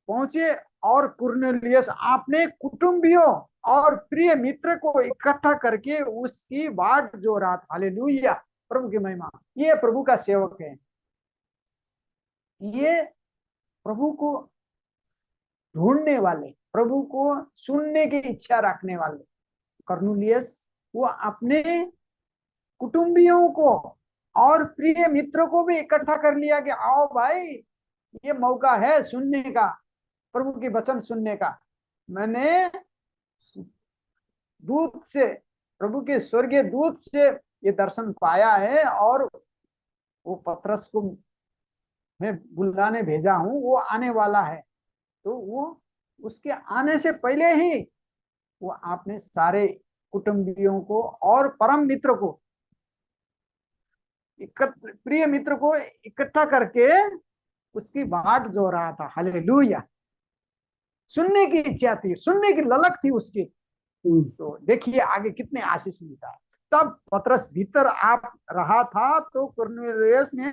पहुंचे और कुरनेलियस अपने कुटुंबियों और प्रिय मित्र को इकट्ठा करके उसकी बाट जो रहा था। हालेलुया, प्रभु की महिमा। ये प्रभु का सेवक है, ये प्रभु को ढूंढने वाले, प्रभु को सुनने की इच्छा रखने वाले कर्नेलियस, वो अपने कुटुंबियों को और प्रिय मित्रों को भी इकट्ठा कर लिया कि आओ भाई, ये मौका है सुनने का, प्रभु के वचन सुनने का। मैंने दूत से, प्रभु के स्वर्गीय दूत से ये दर्शन पाया है और वो पतरस को मैं बुलाने भेजा हूं, वो आने वाला है। तो वो उसके आने से पहले ही वो आपने सारे कुटुंबियों को और परम मित्र को, प्रिय मित्र को इकट्ठा करके उसकी बाट जो रहा था। हालेलुया, सुनने की इच्छा थी, सुनने की ललक थी उसकी। तो देखिए आगे कितने आशीष मिलता है। तब पतरस भीतर आ रहा था तो कुरनेलियस ने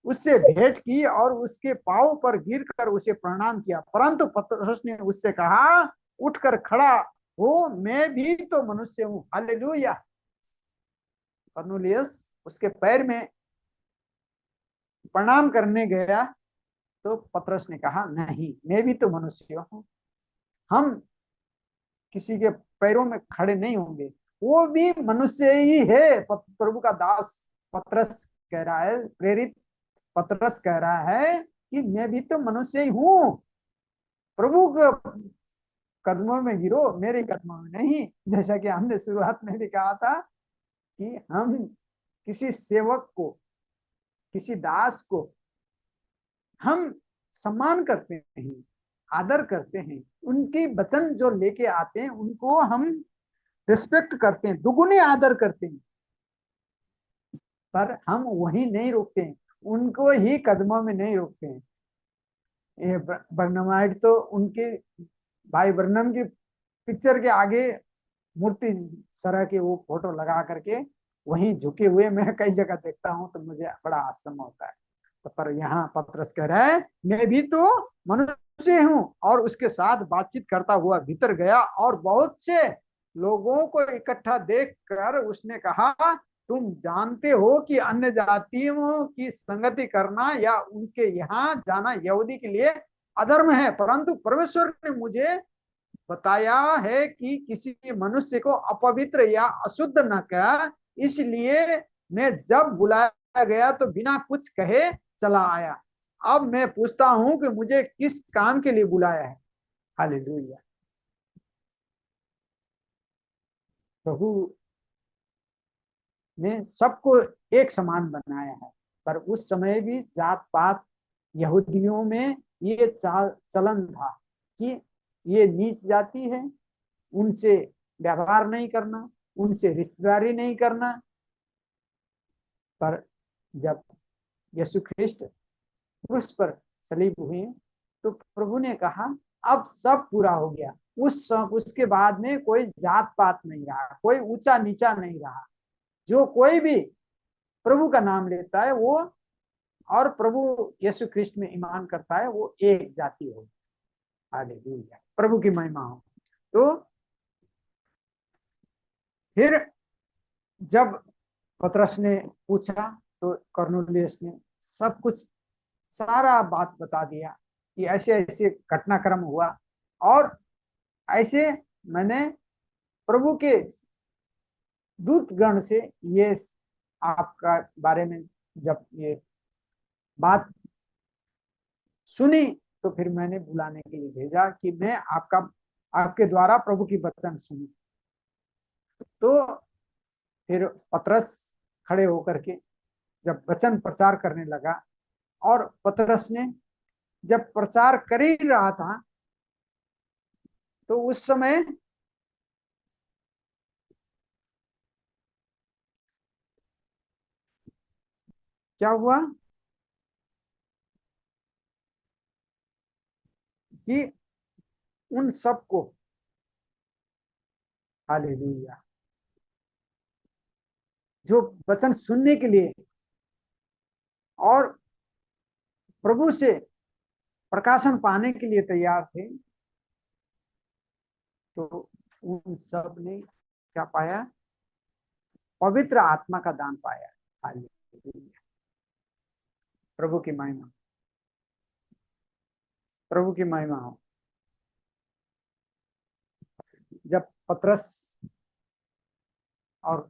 उससे भेंट की और उसके पांव पर गिरकर उसे प्रणाम किया। परंतु पतरस ने उससे कहा, उठकर खड़ा हो, मैं भी तो मनुष्य हूं। हालेलुया। कुरनेलियस उसके पैर में प्रणाम करने गया तो पतरस ने कहा, नहीं, मैं भी तो मनुष्य हूं, हम किसी के पैरों में खड़े नहीं होंगे, वो भी मनुष्य ही है। प्रभु का दास पतरस कह रहा है, प्रेरित पतरस कह रहा है कि मैं भी तो मनुष्य ही हूं, प्रभु के कदमों में गिरो, मेरे कदमों में नहीं। जैसा कि हमने शुरुआत में भी कहा था कि हम किसी सेवक को, किसी दास को हम सम्मान करते हैं, आदर करते हैं, उनके वचन जो लेके आते हैं उनको हम रिस्पेक्ट करते हैं, दुगुने आदर करते हैं, पर हम वहीं नहीं रोकते हैं, उनको ही कदमों में नहीं रोकते हैं। ये बर्नमाइट तो उनके भाई बर्नम की पिक्चर के आगे मूर्ति सरह के वो फोटो लगा करके वहीं झुके हुए मैं कई जगह देखता हूँ, तो मुझे बड़ा आश्चर्य होता है। तो पर यहाँ पतरस कह रहा है मैं भी तो मनुष्य हूँ, और उसके साथ बातचीत करता हुआ भीतर गया और बहुत से लोगों को इकट्ठा देखकर उसने कहा, तुम जानते हो कि अन्य जातियों की संगति करना या उनके यहाँ जाना यहूदी के लिए अधर्म है, परंतु परमेश्वर ने मुझे बताया है कि किसी मनुष्य को अपवित्र या अशुद्ध न कर, इसलिए मैं जब बुलाया गया तो बिना कुछ कहे चला आया। अब मैं पूछता हूं कि मुझे किस काम के लिए बुलाया है। हालेलुया। प्रभु ने सबको एक समान बनाया है, पर उस समय भी जात पात यहूदियों में ये चलन था कि ये नीच जाति है, उनसे व्यवहार नहीं करना, उनसे रिश्तेदारी नहीं करना। पर जब यीशु ख्रिस्ट क्रूस पर सलीब हुए तो प्रभु ने कहा अब सब पूरा हो गया। उसके बाद में कोई जात पात नहीं रहा, कोई ऊंचा नीचा नहीं रहा। जो कोई भी प्रभु का नाम लेता है वो और प्रभु यीशु ख्रिस्ट में ईमान करता है, वो एक जाति होगी। हालेलुया, प्रभु की महिमा हो। तो फिर जब पतरस ने पूछा तो कर्नेलियस ने सब कुछ सारा बात बता दिया कि ऐसे ऐसे घटनाक्रम हुआ, और ऐसे मैंने प्रभु के दूतगण से ये आपका बारे में जब ये बात सुनी तो फिर मैंने बुलाने के लिए भेजा कि मैं आपके द्वारा प्रभु की वचन सुनी। तो फिर पतरस खड़े होकर के जब वचन प्रचार करने लगा, और पतरस ने जब प्रचार कर ही रहा था तो उस समय क्या हुआ कि उन सबको, हालेलुया, जो वचन सुनने के लिए और प्रभु से प्रकाशन पाने के लिए तैयार थे, तो उन सब ने क्या पाया? पवित्र आत्मा का दान पाया। हालेलुया, प्रभु की महिमा, प्रभु की महिमा हो। जब पतरस और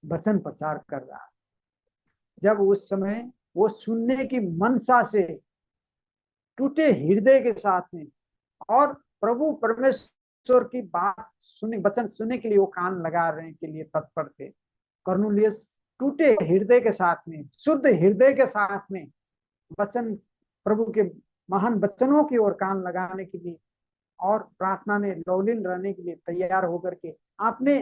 वचन प्रचार कर रहा, जब उस समय वो सुनने की मनसा से टूटे हृदय के साथ में, और प्रभु परमेश्वर की बात सुने, वचन सुनने के लिए वो कान लगा रहे के लिए तत्पर थे। कर्नेलियस टूटे हृदय के साथ में, शुद्ध हृदय के साथ में वचन, प्रभु के महान वचनों की ओर कान लगाने के लिए और प्रार्थना में लौलीन रहने के लिए तैयार होकर के अपने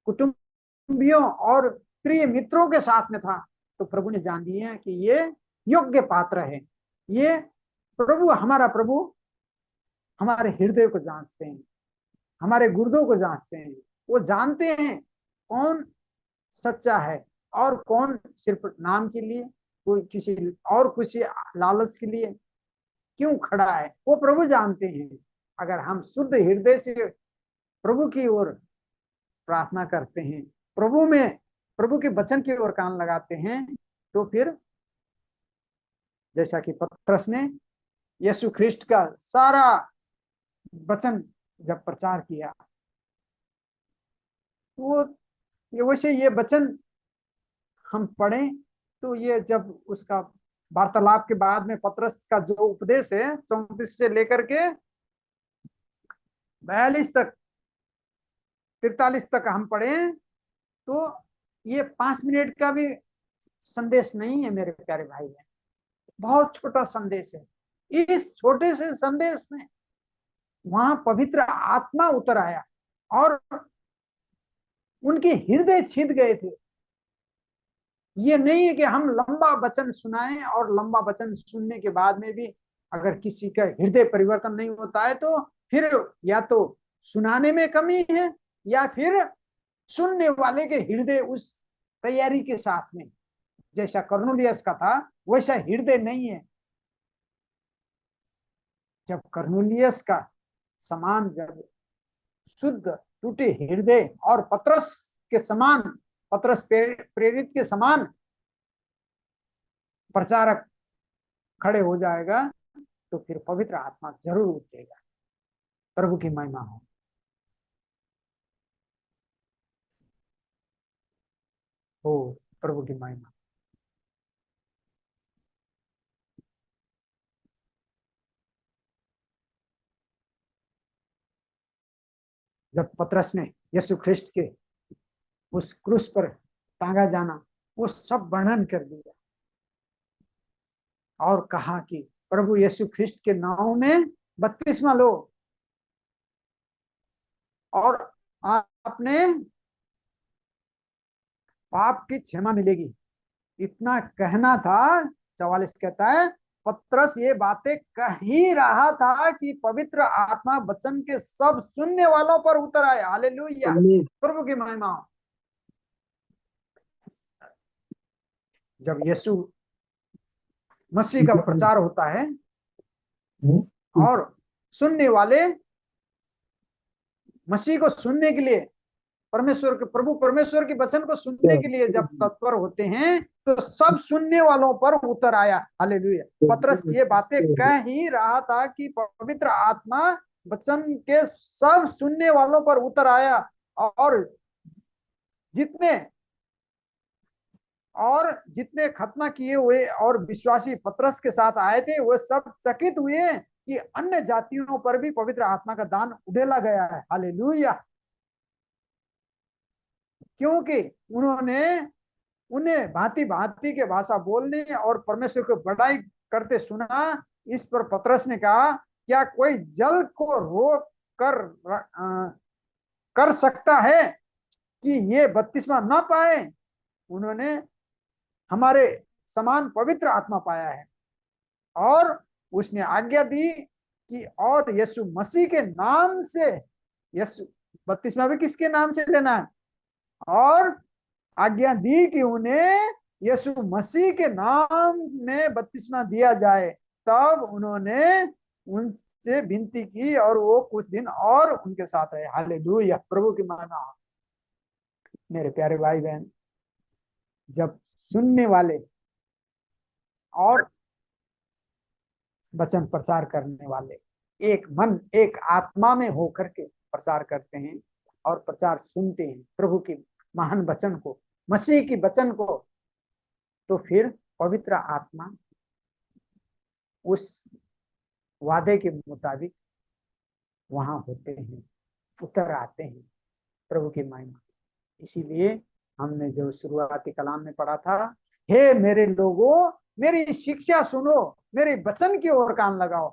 कुटुंबियों और प्रिय मित्रों के साथ में था। तो प्रभु ने जान लिया कि ये योग्य पात्र है। ये प्रभु, हमारा प्रभु हमारे हृदय को जांचते हैं, हमारे गुर्दों को जांचते हैं। वो जानते हैं कौन सच्चा है और कौन सिर्फ नाम के लिए, कोई किसी और किसी लालच के लिए क्यों खड़ा है, वो प्रभु जानते हैं। अगर हम शुद्ध हृदय से प्रभु की ओर प्रार्थना करते हैं, प्रभु में, प्रभु के वचन की ओर कान लगाते हैं, तो फिर जैसा कि पतरस ने यीशु ख्रिस्ट का सारा वचन जब प्रचार किया, वो वैसे ये वचन हम पढ़ें तो ये जब उसका वार्तालाप के बाद में पतरस का जो उपदेश है 34 से लेकर के 42 तक 43 तक हम पढ़ें तो ये 5 मिनट का भी संदेश नहीं है मेरे प्यारे भाई बहन, बहुत छोटा संदेश है। इस छोटे से संदेश में वहां पवित्र आत्मा उतर आया और उनके हृदय छिद गए थे। ये नहीं है कि हम लंबा वचन सुनाएं और लंबा वचन सुनने के बाद में भी अगर किसी का हृदय परिवर्तन नहीं होता है तो फिर या तो सुनाने में कमी है या फिर सुनने वाले के हृदय उस तैयारी के साथ में, जैसा कर्नेलियस का था वैसा हृदय नहीं है। जब कर्नेलियस का समान, जब शुद्ध टूटे हृदय और पतरस के समान, पतरस प्रेरित के समान प्रचारक खड़े हो जाएगा तो फिर पवित्र आत्मा जरूर उठेगा। प्रभु की महिमा हो। प्रभु की महिमा। जब पतरस ने यीशु ख्रिस्ट के उस क्रूस पर टांगा जाना वो सब वर्णन कर दिया और कहा कि प्रभु यीशु ख्रिस्ट के नाम में बपतिस्मा लो और आपने पाप की क्षमा मिलेगी। इतना कहना था। 44 कहता है पतरस ये बातें कह ही रहा था कि पवित्र आत्मा वचन के सब सुनने वालों पर उतर आए। हालेलुया, प्रभु की महिमा। जब यीशु मसीह का प्रचार होता है और सुनने वाले मसीह को सुनने के लिए, परमेश्वर के प्रभु परमेश्वर के वचन को सुनने के लिए जब तत्पर होते हैं तो सब सुनने वालों पर उतर आया। हालेलुया। पतरस ये बातें कह ही रहा था कि पवित्र आत्मा वचन के सब सुनने वालों पर उतर आया और जितने खतना किए हुए और विश्वासी पतरस के साथ आए थे वो सब चकित हुए कि अन्य जातियों पर भी पवित्र आत्मा का दान उड़ेला गया है। हालेलुया। क्योंकि उन्हें भांति भांति के भाषा बोलने और परमेश्वर को बड़ाई करते सुना। इस पर पतरस ने कहा क्या कोई जल को रोक कर सकता है कि ये बपतिस्मा ना पाए? उन्होंने हमारे समान पवित्र आत्मा पाया है। और उसने आज्ञा दी कि और यीशु मसीह के नाम से, यीशु बपतिस्मा भी किसके नाम से लेना है, और आज्ञा दी कि उन्हें यीशु मसीह के नाम में बपतिस्मा दिया जाए। तब उन्होंने उनसे विनती की और वो कुछ दिन और उनके साथ रहे। हालेलुया, प्रभु की महिमा। मेरे प्यारे भाई बहन, जब सुनने वाले और वचन प्रचार करने वाले एक मन एक आत्मा में होकर के प्रचार करते हैं और प्रचार सुनते हैं प्रभु के महान वचन को, मसीह की वचन को, तो फिर पवित्र आत्मा उस वादे के मुताबिक वहां होते हैं, उतर आते हैं। प्रभु की महिमा। इसीलिए हमने जो शुरुआती कलाम में पढ़ा था, हे मेरे लोगों मेरी शिक्षा सुनो, मेरे वचन की ओर कान लगाओ।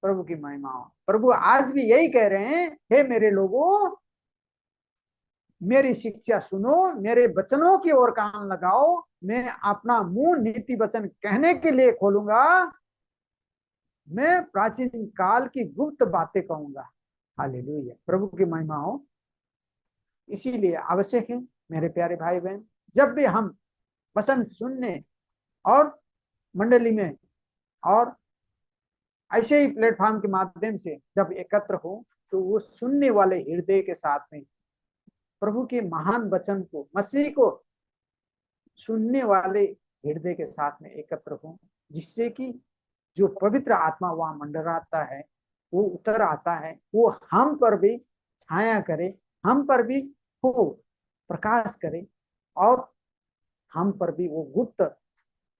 प्रभु की महिमा। प्रभु आज भी यही कह रहे हैं, हे मेरे लोगों मेरी शिक्षा सुनो, मेरे वचनों की ओर कान लगाओ। मैं अपना मुंह नीति वचन कहने के लिए खोलूंगा, मैं प्राचीन काल की गुप्त बातें कहूंगा। हालेलुया, प्रभु की महिमा हो। इसीलिए आवश्यक है मेरे प्यारे भाई बहन, जब भी हम वचन सुनने और मंडली में और ऐसे ही प्लेटफॉर्म के माध्यम से जब एकत्र हो तो वो सुनने वाले हृदय के साथ में प्रभु के महान वचन को, मसीह को सुनने वाले हृदय के साथ में एकत्र हो, जिससे कि जो पवित्र आत्मा वहां मंडराता है वो उतर आता है, वो हम पर भी छाया करे, हम पर भी हो प्रकाश करे और हम पर भी वो गुप्त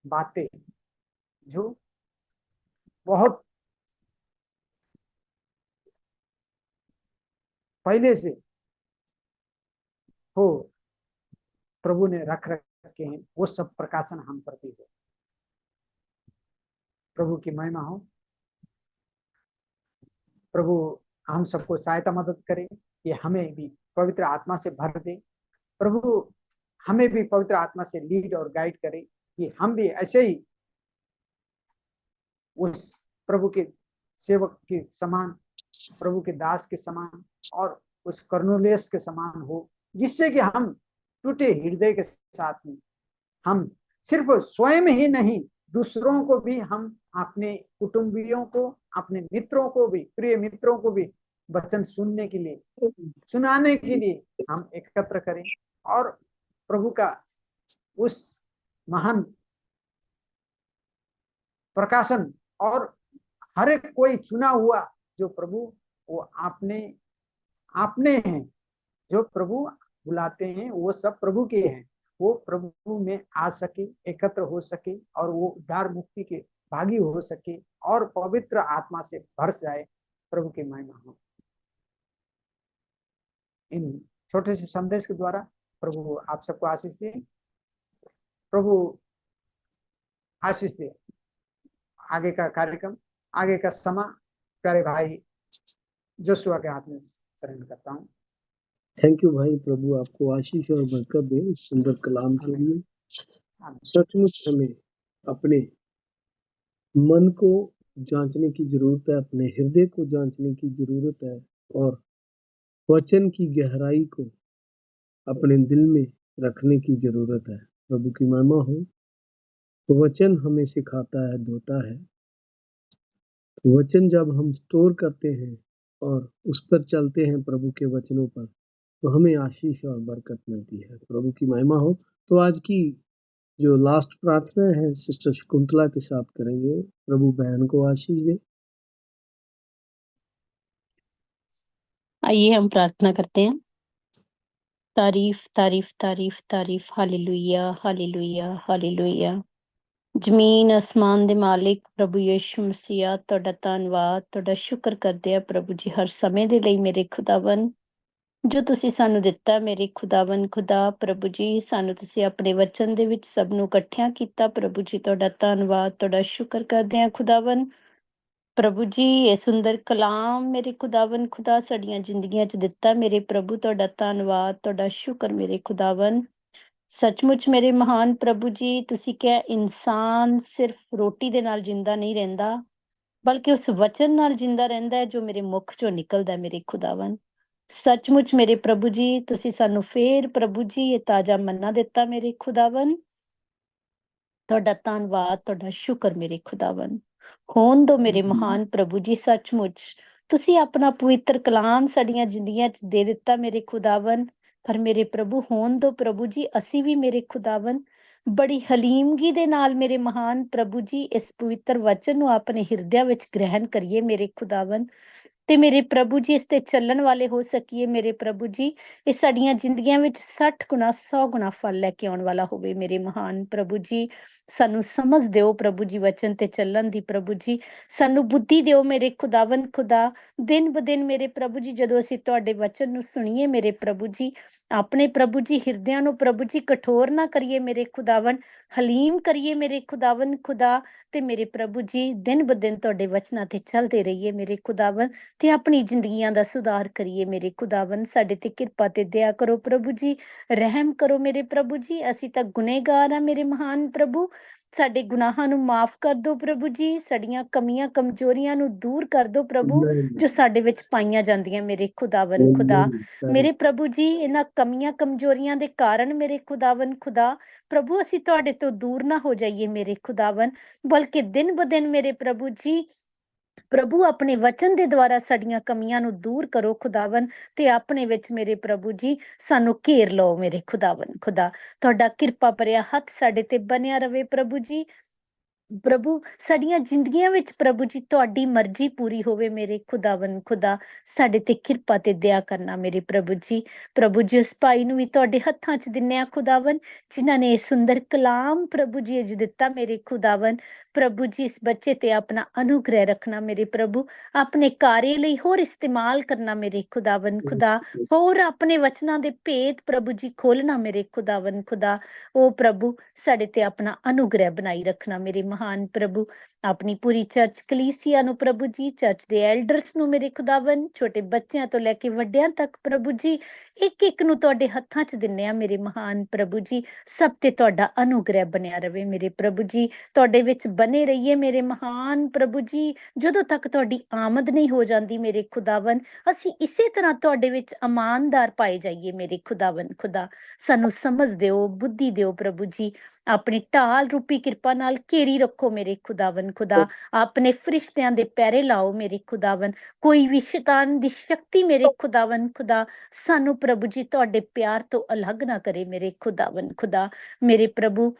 बातें जो बहुत पहले से हो प्रभु ने रख रखे हैं, वो सब प्रकाशन हम पर भी हो। प्रभु की महिमा हो। प्रभु हम सबको सहायता मदद करे कि हमें भी पवित्र आत्मा से भर दे। प्रभु हमें भी पवित्र आत्मा से लीड और गाइड करे कि हम भी ऐसे ही उस प्रभु के सेवक के समान प्रभु के दास के समान और उस कर्नोलियस के समान हो, जिससे कि हम टूटे हृदय के साथ में हम सिर्फ स्वयं ही नहीं, दूसरों को भी, हम अपने कुटुंबियों को, अपने मित्रों को भी, प्रिय मित्रों को भी वचन सुनने के लिए, सुनाने के लिए हम एकत्र करें और प्रभु का उस महान प्रकाशन और हर एक कोई चुना हुआ जो प्रभु वो आपने हैं, जो प्रभु बुलाते हैं वो सब प्रभु के हैं, वो प्रभु में आ सके, एकत्र हो सके और वो उद्धार मुक्ति के भागी हो सके और पवित्र आत्मा से भर जाए। प्रभु की महिमा हो। इन छोटे से संदेश के द्वारा प्रभु आप सबको आशीष दे, प्रभु आशीष दे। आगे का कार्यक्रम, आगे का समय प्यारे भाई जोशुआ के हाथ में सरेंडर करता हूँ। थैंक यू भाई, प्रभु आपको आशीष और बरकत दे इस सुंदर कलाम के लिए। सचमुच हमें अपने मन को जांचने की जरूरत है, अपने हृदय को जांचने की जरूरत है और वचन की गहराई को अपने दिल में रखने की जरूरत है। प्रभु की महिमा हो। तो वचन हमें सिखाता है, धोता है। वचन जब हम स्टोर करते हैं और उस पर चलते हैं, प्रभु के वचनों पर, तो हमें आशीष और बरकत मिलती है। प्रभु की महिमा हो। तो आज की जो लास्ट प्रार्थना है सिस्टर शकुंतला के साथ करेंगे। प्रभु बहन को आशीष दे। आइए हम प्रार्थना करते हैं। तारीफ तारीफ तारीफ तारीफ, हालेलुया हालेलुया हालेलुया। ਜ਼ਮੀਨ ਅਸਮਾਨ ਦੇ ਮਾਲਿਕ ਪ੍ਰਭੂ ਯਿਸੂ ਮਸੀਹ, ਤੁਹਾਡਾ ਧੰਨਵਾਦ, ਤੁਹਾਡਾ ਸ਼ੁਕਰ ਕਰਦੇ ਆ ਪ੍ਰਭੂ ਜੀ ਹਰ ਸਮੇਂ ਦੇ ਲਈ ਮੇਰੇ ਖੁਦਾਵੰ ਜੋ ਤੁਸੀਂ ਸਾਨੂੰ ਦਿੱਤਾ ਮੇਰੇ ਖੁਦਾਵੰ। ਖੁਦਾ ਪ੍ਰਭੂ ਜੀ, ਸਾਨੂੰ ਤੁਸੀਂ ਆਪਣੇ ਵਚਨ ਦੇ ਵਿੱਚ ਸਭ ਨੂੰ ਇਕੱਠਿਆਂ ਕੀਤਾ ਪ੍ਰਭੂ ਜੀ, ਤੁਹਾਡਾ ਧੰਨਵਾਦ, ਤੁਹਾਡਾ ਸ਼ੁਕਰ ਕਰਦੇ ਆ ਖੁਦਾਵੰ। ਪ੍ਰਭੂ ਜੀ ਇਹ ਸੁੰਦਰ ਕਲਾਮ ਮੇਰੇ ਖੁਦਾਵੰ ਖੁਦਾ ਸਾਡੀਆਂ ਜ਼ਿੰਦਗੀਆਂ 'ਚ ਦਿੱਤਾ ਮੇਰੇ ਪ੍ਰਭੂ, ਤੁਹਾਡਾ ਧੰਨਵਾਦ, ਤੁਹਾਡਾ ਸ਼ੁਕਰ ਮੇਰੇ ਖੁਦਾਵੰ। ਸੱਚਮੁੱਚ ਮੇਰੇ ਮਹਾਨ ਪ੍ਰਭੂ ਜੀ, ਤੁਸੀਂ ਕਿਹਾ ਇਨਸਾਨ ਸਿਰਫ ਰੋਟੀ ਦੇ ਨਾਲ ਜਿੰਦਾ ਨਹੀਂ ਰਹਿੰਦਾ, ਬਲਕਿ ਉਸ ਵਚਨ ਨਾਲ ਜਿੰਦਾ ਰਹਿੰਦਾ ਹੈ ਜੋ ਮੇਰੇ ਮੁਖ ਚੋਂ ਨਿਕਲਦਾ ਮੇਰੇ ਖੁਦਾਵੰ। ਸੱਚਮੁੱਚ ਮੇਰੇ ਪ੍ਰਭੂ ਜੀ, ਤੁਸੀਂ ਸਾਨੂੰ ਫੇਰ ਪ੍ਰਭੂ ਜੀ ਇਹ ਤਾਜ਼ਾ ਮੰਨਾ ਦਿੱਤਾ ਮੇਰੇ ਖੁਦਾਵੰ। ਤੁਹਾਡਾ ਧੰਨਵਾਦ, ਤੁਹਾਡਾ ਸ਼ੁਕਰ ਮੇਰੇ ਖੁਦਾਵੰ। ਹੋਣ ਦੋ ਮੇਰੇ ਮਹਾਨ ਪ੍ਰਭੂ ਜੀ, ਸੱਚਮੁੱਚ ਤੁਸੀਂ ਆਪਣਾ ਪਵਿੱਤਰ ਕਲਾਮ ਸਾਡੀਆਂ ਜ਼ਿੰਦਗੀਆਂ 'ਚ ਦੇ ਦਿੱਤਾ ਮੇਰੇ ਖੁਦਾਵੰ। ਪਰ ਮੇਰੇ ਪ੍ਰਭੂ ਹੋਣ ਦੋ ਪ੍ਰਭੂ ਜੀ, ਅਸੀਂ ਵੀ ਮੇਰੇ ਖੁਦਾਵੰ ਬੜੀ ਹਲੀਮਗੀ ਦੇ ਨਾਲ ਮੇਰੇ ਮਹਾਨ ਪ੍ਰਭੂ ਜੀ ਇਸ ਪਵਿੱਤਰ ਵਚਨ ਨੂੰ ਆਪਣੇ ਹਿਰਦਿਆਂ ਵਿੱਚ ਗ੍ਰਹਿਣ ਕਰੀਏ ਮੇਰੇ ਖੁਦਾਵੰ। ਤੇ ਮੇਰੇ ਪ੍ਰਭੂ ਜੀ ਇਸ ਤੇ ਚੱਲਣ ਵਾਲੇ ਹੋ ਸਕੀਏ ਮੇਰੇ ਪ੍ਰਭੂ ਜੀ। ਇਹ ਸਾਡੀਆਂ ਜ਼ਿੰਦਗੀਆਂ ਵਿੱਚ 60 ਗੁਣਾ 100 ਗੁਣਾ ਫਲ ਲੈ ਕੇ ਆਉਣ ਵਾਲਾ ਹੋਵੇ ਮੇਰੇ ਮਹਾਨ ਪ੍ਰਭੂ ਜੀ। ਸਾਨੂੰ ਸਮਝ ਦਿਓ ਪ੍ਰਭੂ ਜੀ ਵਚਨ ਤੇ ਚੱਲਣ ਦੀ ਪ੍ਰਭੂ ਜੀ। ਸਾਨੂੰ ਬੁੱਧੀ ਦਿਓ ਮੇਰੇ ਖੁਦਾਵੰ ਖੁਦਾ। ਦਿਨ ਬ ਦਿਨ ਮੇਰੇ ਪ੍ਰਭੂ ਜੀ ਜਦੋਂ ਅਸੀਂ ਤੁਹਾਡੇ ਵਚਨ ਨੂੰ ਸੁਣੀਏ ਮੇਰੇ ਪ੍ਰਭੂ ਜੀ, ਆਪਣੇ ਪ੍ਰਭੂ ਜੀ ਹਿਰਦਿਆਂ ਨੂੰ ਪ੍ਰਭੂ ਜੀ ਕਠੋਰ ਨਾ ਕਰੀਏ ਮੇਰੇ ਖੁਦਾਵੰ, ਹਲੀਮ ਕਰੀਏ ਮੇਰੇ ਖੁਦਾਵੰ ਖੁਦਾ। ਤੇ ਮੇਰੇ ਪ੍ਰਭੂ ਜੀ ਦਿਨ ਬ ਦਿਨ ਤੁਹਾਡੇ ਵਚਨਾਂ ਤੇ ਚੱਲਦੇ ਰਹੀਏ ਮੇਰੇ ਖੁਦਾਵੰ ਤੇ ਆਪਣੀ ਜ਼ਿੰਦਗੀਆਂ ਦਾ ਸੁਧਾਰ ਕਰੀਏ ਮੇਰੇ ਖੁਦਾਵੰ। ਸਾਡੇ ਤੇ ਕਿਰਪਾ ਤੇ ਦਇਆ ਕਰੋ ਪ੍ਰਭੂ ਜੀ, ਰਹਿਮ ਕਰੋ ਮੇਰੇ ਪ੍ਰਭੂ ਜੀ। ਅਸੀਂ ਤਾਂ ਗੁਨੇਗਾਰ ਆ ਮੇਰੇ ਮਹਾਨ ਪ੍ਰਭੂ, ਸਾਡੇ ਗੁਨਾਹਾਂ ਨੂੰ ਮਾਫ ਕਰ ਦਿਓ ਪ੍ਰਭੂ ਜੀ। ਸਾਡੀਆਂ ਕਮੀਆਂ ਕਮਜ਼ੋਰੀਆਂ ਨੂੰ ਦੂਰ ਕਰ ਦਿਓ ਪ੍ਰਭੂ ਜੋ ਸਾਡੇ ਵਿੱਚ ਪਾਈਆਂ ਜਾਂਦੀਆਂ ਮੇਰੇ ਖੁਦਾਵੰ ਖੁਦਾ। ਮੇਰੇ ਪ੍ਰਭੂ ਜੀ ਇਹਨਾਂ ਕਮੀਆਂ ਕਮਜ਼ੋਰੀਆਂ ਦੇ ਕਾਰਨ ਮੇਰੇ ਖੁਦਾਵੰ ਖੁਦਾ ਪ੍ਰਭੂ ਅਸੀਂ ਤੁਹਾਡੇ ਤੋਂ ਦੂਰ ਨਾ ਹੋ ਜਾਈਏ ਮੇਰੇ ਖੁਦਾਵੰ, ਬਲਕਿ ਦਿਨ ਬ ਦਿਨ ਮੇਰੇ ਪ੍ਰਭੂ ਜੀ ਪ੍ਰਭੂ ਆਪਣੇ ਵਚਨ ਦੇ ਦੁਆਰਾ ਸਾਡੀਆਂ ਕਮੀਆਂ ਨੂੰ ਦੂਰ ਕਰੋ ਖੁਦਾਵੰ ਤੇ ਆਪਣੇ ਵਿੱਚ ਮੇਰੇ ਪ੍ਰਭੂ ਜੀ ਸਾਨੂੰ ਘੇਰ ਲਓ ਮੇਰੇ ਖੁਦਾਵੰ ਖੁਦਾ। ਤੁਹਾਡਾ ਕਿਰਪਾ ਭਰਿਆ ਹੱਥ ਸਾਡੇ ਤੇ ਬਣਿਆ ਰਵੇ ਪ੍ਰਭੂ ਜੀ। ਪ੍ਰਭੂ ਸਾਡੀਆਂ ਜ਼ਿੰਦਗੀਆਂ ਵਿੱਚ ਪ੍ਰਭੂ ਜੀ ਤੁਹਾਡੀ ਮਰਜ਼ੀ ਪੂਰੀ ਹੋਵੇ ਮੇਰੇ ਖੁਦਾਵੰ ਖੁਦਾ। ਸਾਡੇ ਤੇ ਕਿਰਪਾ ਤੇ ਦਇਆ ਕਰਨਾ ਮੇਰੇ ਪ੍ਰਭੂ ਜੀ। ਪ੍ਰਭੂ ਜੀ ਉਸ ਭਾਈ ਨੂੰ ਵੀ ਤੁਹਾਡੇ ਹੱਥਾਂ 'ਚ ਦਿੰਨੇ ਆ ਖੁਦਾਵੰ, ਜਿਨ੍ਹਾਂ ਨੇ ਇਹ ਸੁੰਦਰ ਕਲਾਮ ਪ੍ਰਭੂ ਜੀ ਅੱਜ ਦਿੱਤਾ ਮੇਰੇ ਖੁਦਾਵੰ। ਪ੍ਰਭੂ ਜੀ ਇਸ ਬੱਚੇ ਤੇ ਆਪਣਾ ਅਨੁਗ੍ਰਹਿ ਰੱਖਣਾ ਮੇਰੇ ਪ੍ਰਭੂ, ਆਪਣੇ ਕਾਰੇ ਲਈ ਹੋਰ ਇਸਤੇਮਾਲ ਕਰਨਾ ਮੇਰੇ ਖੁਦਾਵੰ ਖੁਦਾ। ਹੋਰ ਆਪਣੇ ਵਚਨਾਂ ਦੇ ਭੇਦ ਪ੍ਰਭੂ ਜੀ ਖੋਲਣਾ ਮੇਰੇ ਖੁਦਾਵੰ ਖੁਦਾ। ਉਹ ਪ੍ਰਭੂ ਸਾਡੇ ਤੇ ਆਪਣਾ ਅਨੁਗ੍ਰਹਿ ਬਣਾਈ ਰੱਖਣਾ ਮੇਰੇ ਮਹਾਨ ਪ੍ਰਭੂ ਆਪਣੀ ਪੂਰੀ ਚਰਚ ਕਲੀਸਿਆ ਨੂੰ ਪ੍ਰਭੂ ਜੀ, ਚਰਚ ਦੇ ਐਲਡਰਸ ਨੂੰ ਮੇਰੇ ਖੁਦਾਵੰ, ਛੋਟੇ ਬੱਚਿਆਂ ਤੋਂ ਲੈ ਕੇ ਵੱਡਿਆਂ ਤੱਕ ਪ੍ਰਭੂ ਜੀ, ਇੱਕ ਇੱਕ ਨੂੰ ਤੁਹਾਡੇ ਹੱਥਾਂ 'ਚ ਦਿੰਨੇ ਆ ਮੇਰੇ ਮਹਾਨ ਪ੍ਰਭੂ ਜੀ। ਸਭ ਤੇ ਤੁਹਾਡਾ ਅਨੁਗ੍ਰਹਿ ਬਣਿਆ ਰਵੇ ਮੇਰੇ ਪ੍ਰਭੂ ਜੀ, ਤੁਹਾਡੇ ਵਿੱਚ ਬਨੇ ਰਹੀਏ ਮੇਰੇ ਮਹਾਨ ਪ੍ਰਭੂ ਜੀ। ਜਦੋਂ ਤੱਕ ਤੁਹਾਡੀ ਆਮਦ ਨਹੀਂ ਹੋ ਜਾਂਦੀ ਮੇਰੇ ਖੁਦਾਵੰ, ਅਸੀਂ ਇਸੇ ਤਰ੍ਹਾਂ ਤੁਹਾਡੇ ਵਿੱਚ ਇਮਾਨਦਾਰ ਪਾਏ ਜਾਈਏ ਮੇਰੇ ਖੁਦਾਵੰ। ਖੁਦਾ ਸਾਨੂੰ ਸਮਝ ਦਿਓ, ਬੁੱਧੀ ਦਿਓ ਪ੍ਰਭੂ ਜੀ, ਆਪਣੀ ਢਾਲ ਰੂਪੀ ਕਿਰਪਾ ਨਾਲ ਘੇਰੀ ਰੱਖੋ ਮੇਰੇ ਖੁਦਾਵੰ। ਖੁਦਾ ਆਪਣੇ ਫਰਿਸ਼ਤਿਆਂ ਦੇ ਪੈਰੇ ਲਾਓ ਮੇਰੇ ਖੁਦਾਵੰ, ਕੋਈ ਵੀ ਸ਼ੈਤਾਨ ਦੀ ਸ਼ਕਤੀ ਮੇਰੇ ਖੁਦਾਵੰ ਖੁਦਾ ਸਾਨੂੰ ਪ੍ਰਭੂ ਜੀ ਤੁਹਾਡੇ ਪਿਆਰ ਤੋਂ ਅਲੱਗ ਨਾ ਕਰੇ ਮੇਰੇ ਖੁਦਾਵੰ। ਖੁਦਾ ਮੇਰੇ ਪ੍ਰਭੂ,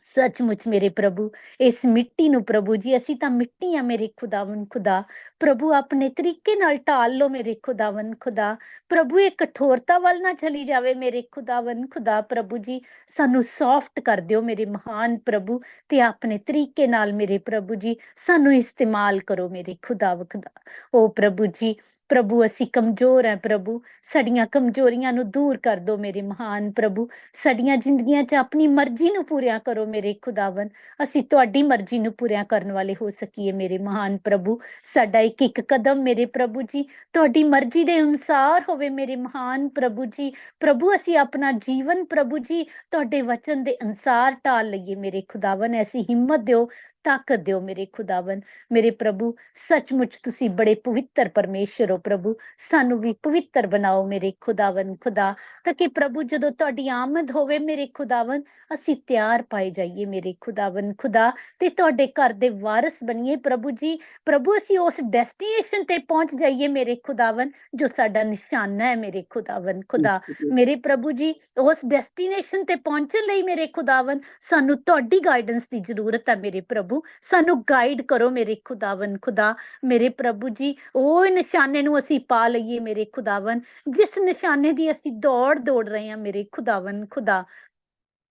ਸੱਚਮੁੱਚ ਮੇਰੇ ਪ੍ਰਭੂ, ਇਸ ਮਿੱਟੀ ਨੂੰ ਪ੍ਰਭੂ ਜੀ, ਅਸੀਂ ਤਾਂ ਮਿੱਟੀ ਆ ਮੇਰੇ ਖੁਦਾਵੰ। ਖੁਦਾ ਪ੍ਰਭੂ ਆਪਣੇ ਤਰੀਕੇ ਨਾਲ ਢਾਲ ਲਓ ਮੇਰੇ ਖੁਦਾਵੰ। ਖੁਦਾ ਪ੍ਰਭੂ ਇਹ ਕਠੋਰਤਾ ਵੱਲ ਨਾ ਚਲੀ ਜਾਵੇ ਮੇਰੇ ਖੁਦਾਵੰ। ਖੁਦਾ ਪ੍ਰਭੂ ਜੀ ਸਾਨੂੰ ਸੌਫਟ ਕਰ ਦਿਓ ਮੇਰੇ ਮਹਾਨ ਪ੍ਰਭੂ, ਤੇ ਆਪਣੇ ਤਰੀਕੇ ਨਾਲ ਮੇਰੇ ਪ੍ਰਭੂ ਜੀ ਸਾਨੂੰ ਇਸਤੇਮਾਲ ਕਰੋ ਮੇਰੇ ਖੁਦਾਵੰ। ਖੁਦਾ ਓ ਪ੍ਰਭੂ ਜੀ, ਪ੍ਰਭੂ ਅਸੀਂ ਕਮਜ਼ੋਰ ਹੈ ਪ੍ਰਭੂ, ਸਾਡੀਆਂ ਕਮਜ਼ੋਰੀਆਂ ਨੂੰ ਦੂਰ ਕਰ ਦਿਓ ਮੇਰੇ ਮਹਾਨ ਪ੍ਰਭੂ, ਸਾਡੀਆਂ ਜ਼ਿੰਦਗੀਆਂ 'ਚ ਆਪਣੀ ਮਰਜ਼ੀ ਨੂੰ ਪੂਰੀਆਂ ਕਰੋ ਮੇਰੇ ਖੁਦਾਵੰ, ਅਸੀਂ ਤੁਹਾਡੀ ਮਰਜ਼ੀ ਨੂੰ ਪੂਰੀਆਂ ਕਰਨ ਵਾਲੇ ਹੋ ਸਕੀਏ ਮੇਰੇ ਮਹਾਨ ਪ੍ਰਭੂ। ਸਾਡਾ ਇੱਕ ਇੱਕ ਕਦਮ ਮੇਰੇ ਪ੍ਰਭੂ ਜੀ ਤੁਹਾਡੀ ਮਰਜ਼ੀ ਦੇ ਅਨੁਸਾਰ ਹੋਵੇ ਮੇਰੇ ਮਹਾਨ ਪ੍ਰਭੂ ਜੀ। ਪ੍ਰਭੂ ਅਸੀਂ ਆਪਣਾ ਜੀਵਨ ਪ੍ਰਭੂ ਜੀ ਤੁਹਾਡੇ ਵਚਨ ਦੇ ਅਨੁਸਾਰ ਢਾਲ ਲਈਏ ਮੇਰੇ ਖੁਦਾਵੰ, ਐਸੀ ਹਿੰਮਤ ਦਿਓ, ਤਾਕਤ ਦਿਓ ਮੇਰੇ ਖੁਦਾਵੰ। ਮੇਰੇ ਪ੍ਰਭੂ ਸੱਚਮੁੱਚ ਤੁਸੀਂ ਬੜੇ ਪਵਿੱਤਰ ਪਰਮੇਸ਼ਰ ਹੋ ਪ੍ਰਭੂ, ਸਾਨੂੰ ਵੀ ਪਵਿੱਤਰ ਬਣਾਓ ਮੇਰੇ ਖੁਦਾਵੰ। ਖੁਦਾ ਤਾਂ ਕਿ ਪ੍ਰਭੂ ਜਦੋਂ ਤੁਹਾਡੀ ਆਮਦ ਹੋਵੇ ਮੇਰੇ ਖੁਦਾਵੰ, ਅਸੀਂ ਤਿਆਰ ਪਾਏ ਜਾਈਏ ਮੇਰੇ ਖੁਦਾਵੰ। ਖੁਦਾ ਤੇ ਤੁਹਾਡੇ ਘਰ ਦੇ ਵਾਰਿਸ ਬਣੀਏ ਪ੍ਰਭੂ ਜੀ। ਪ੍ਰਭੂ ਅਸੀਂ ਉਸ ਡੈਸਟੀਨੇਸ਼ਨ ਤੇ ਪਹੁੰਚ ਜਾਈਏ ਮੇਰੇ ਖੁਦਾਵੰ ਜੋ ਸਾਡਾ ਨਿਸ਼ਾਨਾ ਹੈ ਮੇਰੇ ਖੁਦਾਵੰ। ਖੁਦਾ ਮੇਰੇ ਪ੍ਰਭੂ ਜੀ ਉਸ ਡੈਸਟੀਨੇਸ਼ਨ ਤੇ ਪਹੁੰਚਣ ਲਈ ਮੇਰੇ ਖੁਦਾਵੰ ਸਾਨੂੰ ਤੁਹਾਡੀ ਗਾਈਡੈਂਸ ਦੀ ਜ਼ਰੂਰਤ ਹੈ ਮੇਰੇ ਪ੍ਰਭੂ, ਸਾਨੂੰ ਗਾਈਡ ਕਰੋ ਮੇਰੇ ਖੁਦਾਵੰ। ਖੁਦਾ ਮੇਰੇ ਪ੍ਰਭੂ ਜੀ ਉਹ ਨਿਸ਼ਾਨੇ ਨੂੰ ਅਸੀਂ ਪਾ ਲਈਏ ਮੇਰੇ ਖੁਦਾਵੰ, ਜਿਸ ਨਿਸ਼ਾਨੇ ਦੀ ਅਸੀਂ ਦੌੜ ਰਹੇ ਹਾਂ ਮੇਰੇ ਖੁਦਾਵੰ। ਖੁਦਾ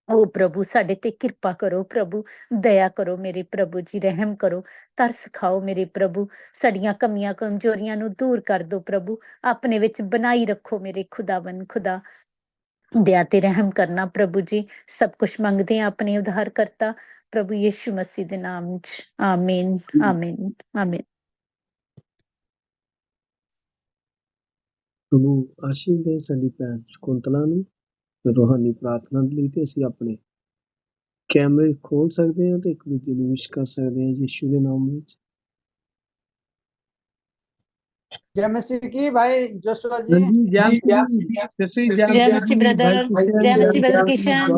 ਓ ਪ੍ਰਭੂ ਸਾਡੇ ਤੇ ਕਿਰਪਾ ਕਰੋ ਪ੍ਰਭੂ, ਦਇਆ ਕਰੋ ਮੇਰੇ ਪ੍ਰਭੂ ਜੀ, ਰਹਿਮ ਕਰੋ, ਤਰਸ ਖਾਓ ਮੇਰੇ ਪ੍ਰਭੂ, ਸਾਡੀਆਂ ਕਮੀਆਂ ਕਮਜ਼ੋਰੀਆਂ ਨੂੰ ਦੂਰ ਕਰ ਦਿਓ ਪ੍ਰਭੂ, ਆਪਣੇ ਵਿੱਚ ਬਣਾਈ ਰੱਖੋ ਮੇਰੇ ਖੁਦਾਵੰ। ਖੁਦਾ ਦਇਆ ਤੇ ਰਹਿਮ ਕਰਨਾ ਪ੍ਰਭੂ ਜੀ, ਸਭ ਕੁਝ ਮੰਗਦੇ ਆ ਆਪਣੇ ਉਧਾਰ ਕਰਤਾ ਪ੍ਰਭੂ ਯਿਸੂ ਮਸੀਹ ਦੇ ਨਾਮ 'ਚ, ਆਮੀਨ ਆਮੀਨ ਆਮੀਨ। ਤੁਹਾਨੂੰ ਆਸ਼ੀਸ਼ ਦੇ ਸਾਡੀ ਭੈਣ ਸ਼ਕੁੰਤਲਾ ਨੂੰ ਰੂਹਾਨੀ ਪ੍ਰਾਰਥਨਾ ਦੇ ਲਈ, ਤੇ ਅਸੀਂ ਆਪਣੇ ਕੈਮਰੇ ਖੋਲ ਸਕਦੇ ਹਾਂ ਤੇ ਇੱਕ ਦੂਜੇ ਨੂੰ ਵਿਸ਼ ਕਰ ਸਕਦੇ ਹਾਂ ਯਿਸੂ ਦੇ ਨਾਮ ਵਿੱਚ। जय मसीह की भाई जोशुआ जी। जय मसीह ब्रदर, जय मसीह ब्रदर किशन,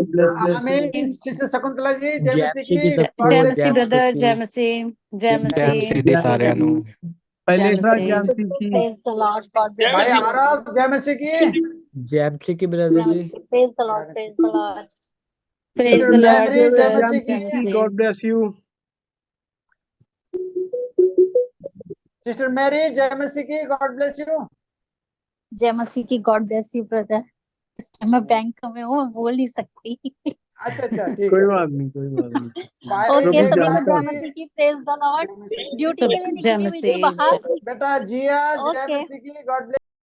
आमीन। सिस्टर शकुंतला जी जय मसीह की। जय मसीह ब्रदर, जय मसीह, जय मसीह साਰਿਆਂ ਨੂੰ पहले जय मसीह। Praise the Lord, God bless भाई you. आरव जय मसीह की। जय मसीह की brother ji. Praise the Lord, praise the Lord. Praise Sister the Lord, Mary, जय brother, मसीह जय की। मसीह। God bless you. Sister Mary जय मसीह की, गॉड ब्लेस यू। जय मसीह की, गॉड ब्लेस यू ब्रदर। इस टाइम मैं बैंक में हूँ, मैं बोल नहीं सकती। अच्छा अच्छा ठीक कोई है। बात नहीं, कोई बात नहीं। भाई ओके, प्रभु सभी को जानता जय है। मसीह की, प्रेज द लॉर्ड। ड्यूटी के लिए जय निकली हुई थी मसीह, बाहर। बेटा जिया जय ओके। मसीह की, गॉड